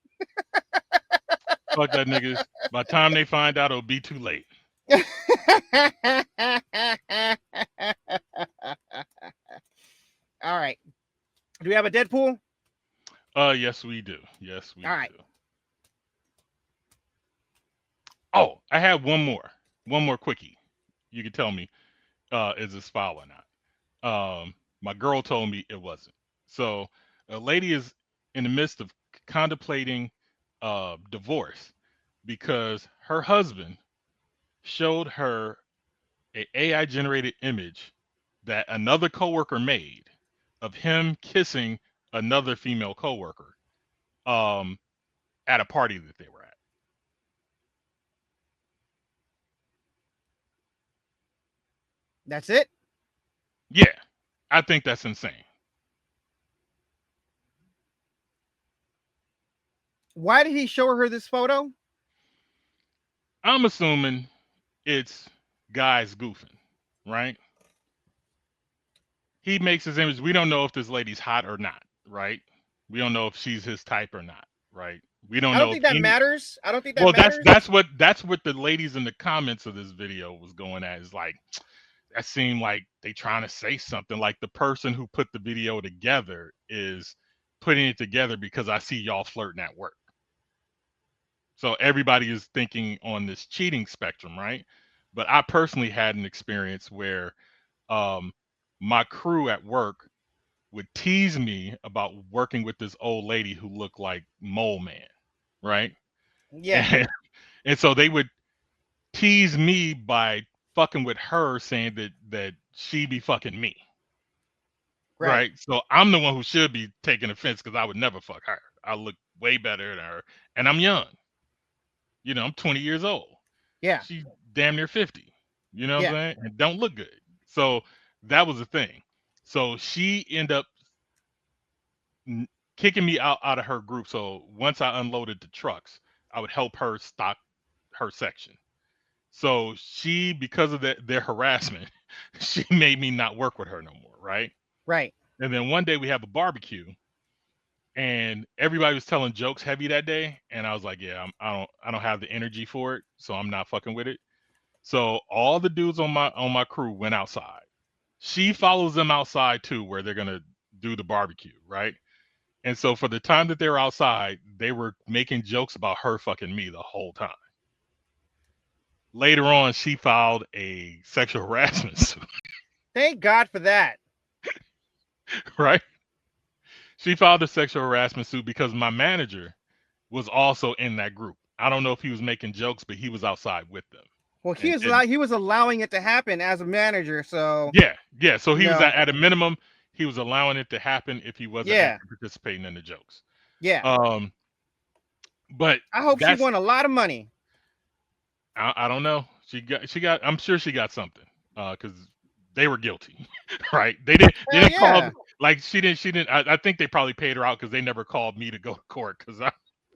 fuck that niggas. By the time they find out, it'll be too late. All right. Do we have a Deadpool? Yes, we do. Yes, we All right. do. Oh, I have one more quickie. You can tell me, is this foul or not? My girl told me it wasn't. So a lady is in the midst of contemplating divorce because her husband showed her a AI generated image that another coworker made of him kissing another female coworker um, at a party that they were at. That's it? Yeah, I think that's insane. Why did he show her this photo? I'm assuming it's guys goofing, right? He makes his image. We don't know if this lady's hot or not, right? We don't know if she's his type or not, right? We don't I don't know think if that matters. I don't think that well, matters. that's what the ladies in the comments of this video was going at. Is like, that seemed like they trying to say something. Like the person who put the video together is putting it together because I see y'all flirting at work. So everybody is thinking on this cheating spectrum, right? But I personally had an experience where my crew at work would tease me about working with this old lady who looked like Mole Man, right? Yeah. And so they would tease me by fucking with her, saying that she be fucking me, right? So I'm the one who should be taking offense because I would never fuck her. I look way better than her, and I'm young. You know, I'm 20 years old. Yeah. She's damn near 50. You know what Yeah. I'm saying? And don't look good. So that was the thing. So she ended up kicking me out of her group. So once I unloaded the trucks, I would help her stock her section. So she, because of their harassment, she made me not work with her no more, right? Right. And then one day we have a barbecue, and everybody was telling jokes heavy that day, and I was like, yeah, I don't have the energy for it, so I'm not fucking with it. So all the dudes on my crew went outside. She follows them outside too, where they're gonna do the barbecue, right? And so for the time that they were outside, they were making jokes about her fucking me the whole time. Later on, she filed a sexual harassment suit, Thank God for that. right? She filed a sexual harassment suit because my manager was also in that group. I don't know if he was making jokes, but he was outside with them. Well, And he was allowing it to happen as a manager. So yeah. So he was No. at a minimum, he was allowing it to happen if he wasn't Yeah. actually participating in the jokes. yeah, But I hope she won a lot of money. I don't know. She got. I'm sure she got something. Because they were guilty, right? They didn't call. Yeah. Like she didn't. I think they probably paid her out because they never called me to go to court because I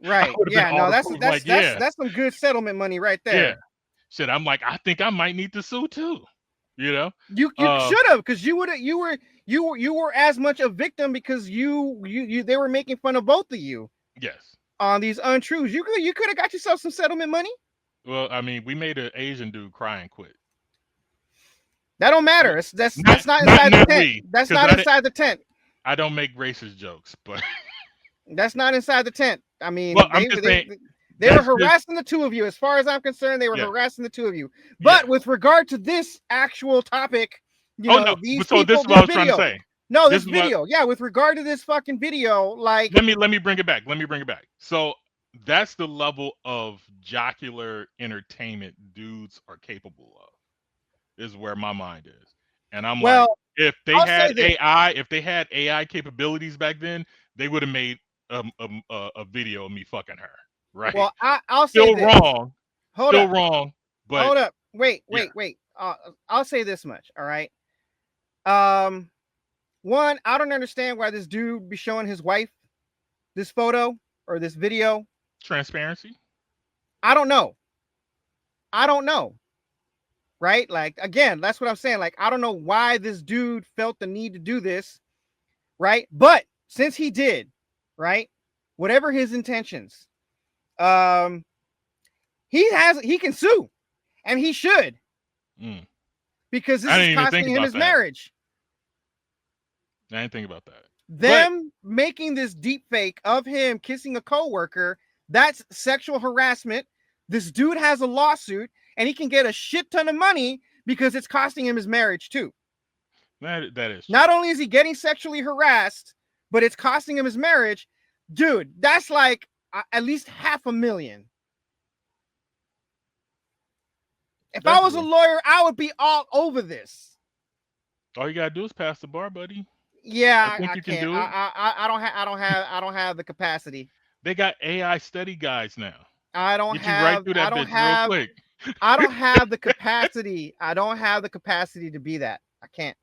Right. would've been Yeah. all No, the that's proof, that's like, that's yeah. that's some good settlement money right Yeah. there. Shit, I'm like, I think I might need to sue too. You know? You should have, because you were as much a victim because they were making fun of both of you Yes. on these untruths. You could have got yourself some settlement money. Well, I mean, we made an Asian dude cry and quit. That don't matter. That's not inside the Not tent. we, That's 'cause not inside the tent. I don't make racist jokes, but That's not inside the tent. I mean, well, I'm just saying they were that's just- harassing the two of you. As far as I'm concerned, they were Yeah. harassing the two of you. But Yeah. with regard to this actual topic, no. these So people, this is what I was trying to say. No, This this is what- video. Yeah, with regard to this fucking video, like Let me bring it back. So that's the level of jocular entertainment dudes are capable of, is where my mind is. And I'm like, well, if they I'll say had this. AI capabilities back then, they would have made a video of me fucking her, right? Well, I'll say Still this. wrong. Hold Still up. wrong. But Hold up. Wait. I'll say this much. All right. One, I don't understand why this dude be showing his wife this photo or this video. transparency. I don't know. Right? Like, again, that's what I'm saying. Like, I don't know why this dude felt the need to do this. Right? But since he did, right? Whatever his intentions, he can sue, and he should, because this is costing him his marriage. I didn't think about that. Them making this deep fake of him kissing a coworker, that's sexual harassment. This dude has a lawsuit, and he can get a shit ton of money because it's costing him his marriage too. That is true. Not only is he getting sexually harassed, but it's costing him his marriage. Dude, that's like at least $500,000. If I was a lawyer, I would be all over this. All you gotta do is pass the bar, buddy. Yeah, I think you can't. can do it. I don't have the capacity. They got AI study guys now. I don't Get you right through that bitch real quick. I don't have the capacity. I don't have the capacity to be that. I can't.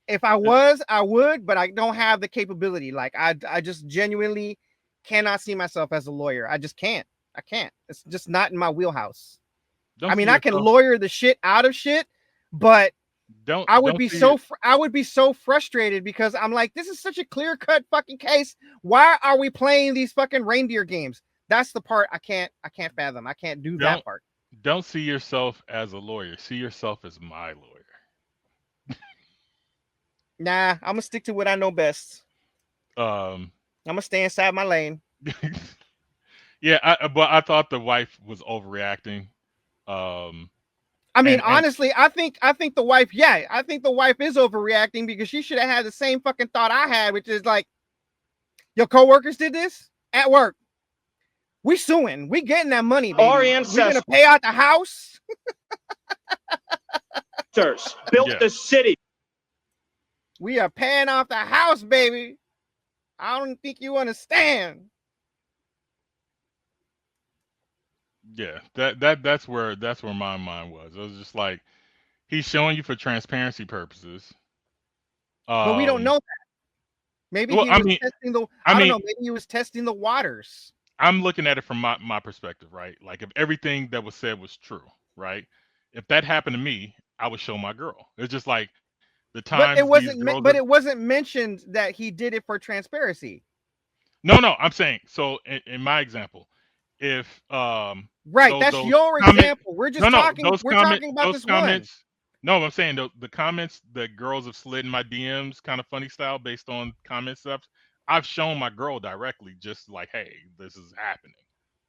If I was, I would, but I don't have the capability. Like I just genuinely cannot see myself as a lawyer. I just can't. I can't. It's just not in my wheelhouse. I mean, I can lawyer the shit out of shit, but I would be so frustrated because I'm like, this is such a clear-cut fucking case. Why are we playing these fucking reindeer games? That's the part I can't fathom. I can't do that part. Don't see yourself as a lawyer. See yourself as my lawyer. Nah, I'm gonna stick to what I know best. Um, I'm gonna stay inside my lane. yeah, but I thought the wife was overreacting. Um, I mean, and honestly, I think the wife, yeah, I think the wife is overreacting because she should have had the same fucking thought I had, which is like, your coworkers did this at work. We suing. We getting that money, baby. Our We're gonna ancestors pay out the house. built Yeah. the city. We are paying off the house, baby. I don't think you understand. yeah, that's where my mind was. It was just like he's showing you for transparency purposes. But we don't know that. Maybe Well, he was testing the. I don't know. Maybe he was testing the waters. I'm looking at it from my perspective, right? Like if everything that was said was true, right? If that happened to me, I would show my girl. It's just like the But times it these wasn't. girls. But it wasn't mentioned that he did it for transparency. No, I'm saying so. In my example, if Right, that's your example. We're just talking. We're talking about those this one. comments. No, I'm saying the comments that girls have slid in my DMs, kind of funny style, based on comment stuff. I've shown my girl directly, just like, hey, this is happening.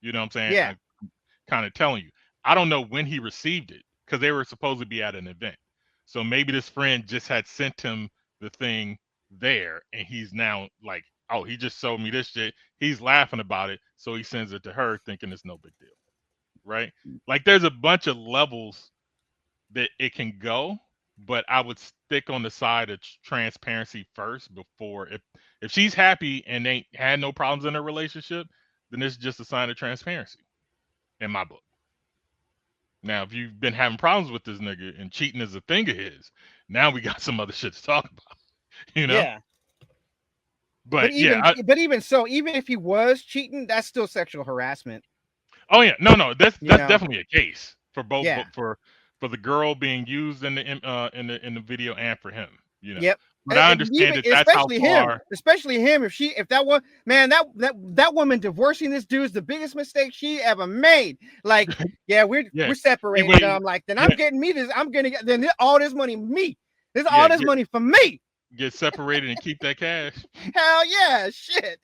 You know what I'm saying? Yeah. I'm kind of telling you. I don't know when he received it because they were supposed to be at an event. So maybe this friend just had sent him the thing there, and he's now like, oh, he just showed me this shit. He's laughing about it, so he sends it to her, thinking it's no big deal, right? Like, there's a bunch of levels that it can go, but I would stick on the side of transparency first before if she's happy and they had no problems in her relationship, then it's just a sign of transparency in my book. Now, if you've been having problems with this nigga and cheating is a thing of his, now we got some other shit to talk about, you know? Yeah. But even so, even if he was cheating, that's still sexual harassment. Oh yeah, no, that's You know? definitely a case for both, Yeah. for the girl being used in the video and for him, you know. Yep. But I understand that that's how far. Especially him. If that one, man, that woman divorcing this dude is the biggest mistake she ever made. Like, yeah, we're separated. I'm like, then I'm getting me this. I'm gonna get then all this money me. This all this money for me. Get separated and keep that cash. Hell yeah, shit.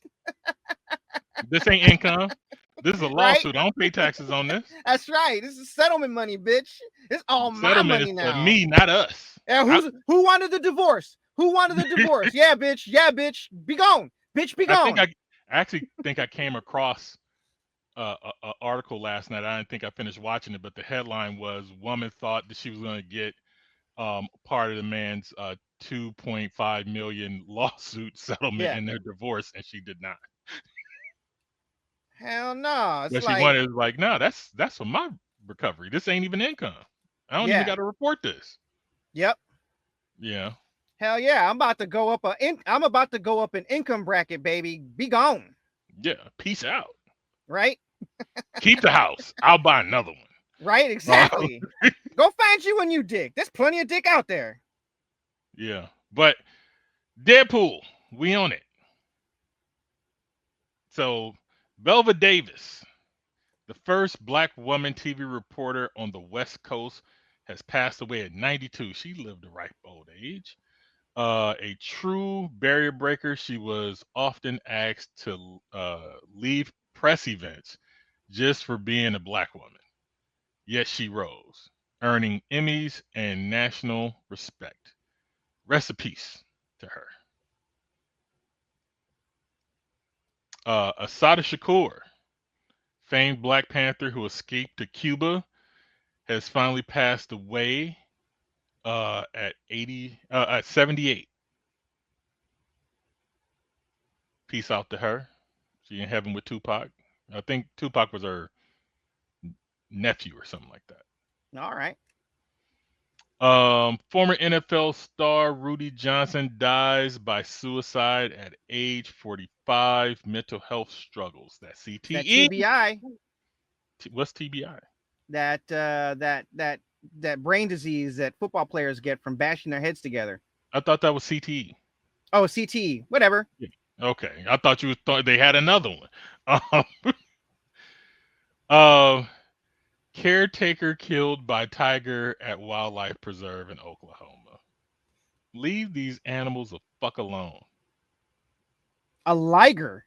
This ain't income. This is a lawsuit. Right? I don't pay taxes on this. That's right. This is settlement money, bitch. It's all my money now. For me, not us. Yeah, who wanted the divorce? Who wanted the divorce? Yeah, bitch. Yeah, bitch. Be gone. Bitch, be gone. I actually think I came across an article last night. I didn't think I finished watching it, but the headline was, woman thought that she was going to get part of the man's $2.5 million lawsuit settlement in their divorce, and she did not. Hell no. What she wanted was like, no, that's for my recovery. This ain't even income. I don't even got to report this. Yep. Yeah. Hell yeah. I'm about to go up an income bracket, baby. Be gone. Yeah. Peace out. Right? Keep the house. I'll buy another one. Right, exactly. Go find you a new dick. There's plenty of dick out there. Yeah. But Deadpool, we own it. So Belva Davis, the first Black woman TV reporter on the West Coast, has passed away at 92. She lived a ripe old age. A true barrier breaker, she was often asked to leave press events just for being a Black woman. Yet she rose, earning Emmys and national respect. Rest in peace to her. Asada Shakur, famed Black Panther who escaped to Cuba, has finally passed away at 78. Peace out to her. She in heaven with Tupac. I think Tupac was her nephew or something like that. All right. Former NFL star Rudy Johnson dies by suicide at age 45. Mental health struggles. That's CTE. That TBI. What's TBI? That brain disease that football players get from bashing their heads together. I thought that was CTE. Oh, CTE. Whatever. Yeah. Okay. I thought you thought they had another one. Caretaker killed by tiger at wildlife preserve in Oklahoma. Leave these animals the fuck alone. A liger.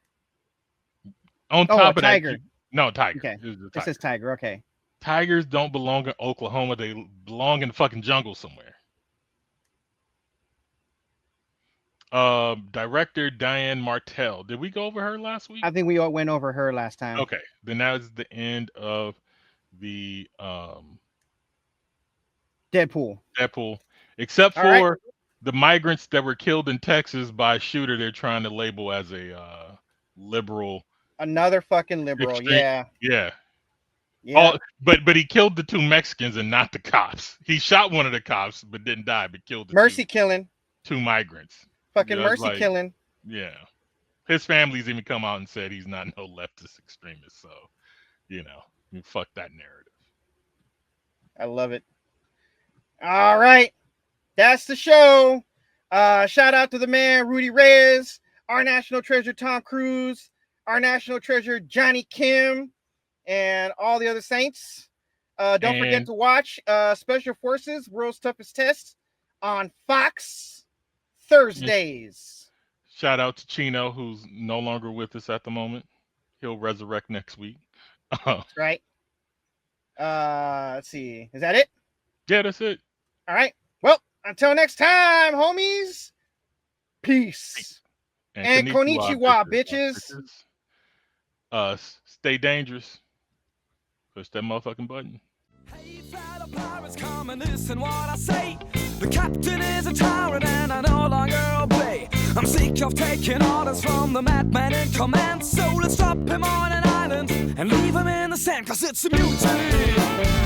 On Oh, top a of that, tiger. no, tiger. Okay. It was a It tiger. says tiger. Okay. Tigers don't belong in Oklahoma. They belong in the fucking jungle somewhere. Director Diane Martell. Did we go over her last week? I think we all went over her last time. Okay, then that is the end of the Deadpool. except All for right. the migrants that were killed in Texas by a shooter they're trying to label as a liberal. Another fucking liberal. Extreme. Yeah. Yeah. Yeah. But he killed the 2 Mexicans and not the cops. He shot one of the cops but didn't die, but killed the Mercy killing. 2 migrants. Fucking Yeah, I was mercy like, killing. Yeah. His family's even come out and said he's not no leftist extremist. So, fuck that narrative. I love it. All right. That's the show. Shout out to the man, Rudy Reyes, our national treasure, Tom Cruise, our national treasure, Johnny Kim, and all the other saints. Don't forget to watch Special Forces, World's Toughest Test on Fox Thursdays. Shout out to Chino, who's no longer with us at the moment. He'll resurrect next week. That's right. Let's see. Is that it? Yeah, that's it. All right. Well, until next time, homies. Peace. And konnichiwa, bitches. Stay dangerous. Push that motherfucking button. Hey, fellow pirates, come and listen what I say. The captain is a tyrant and I no longer obey. I'm sick of taking orders from the madman in command. So let's drop him on an island and leave him in the sand, 'cause it's a mutiny.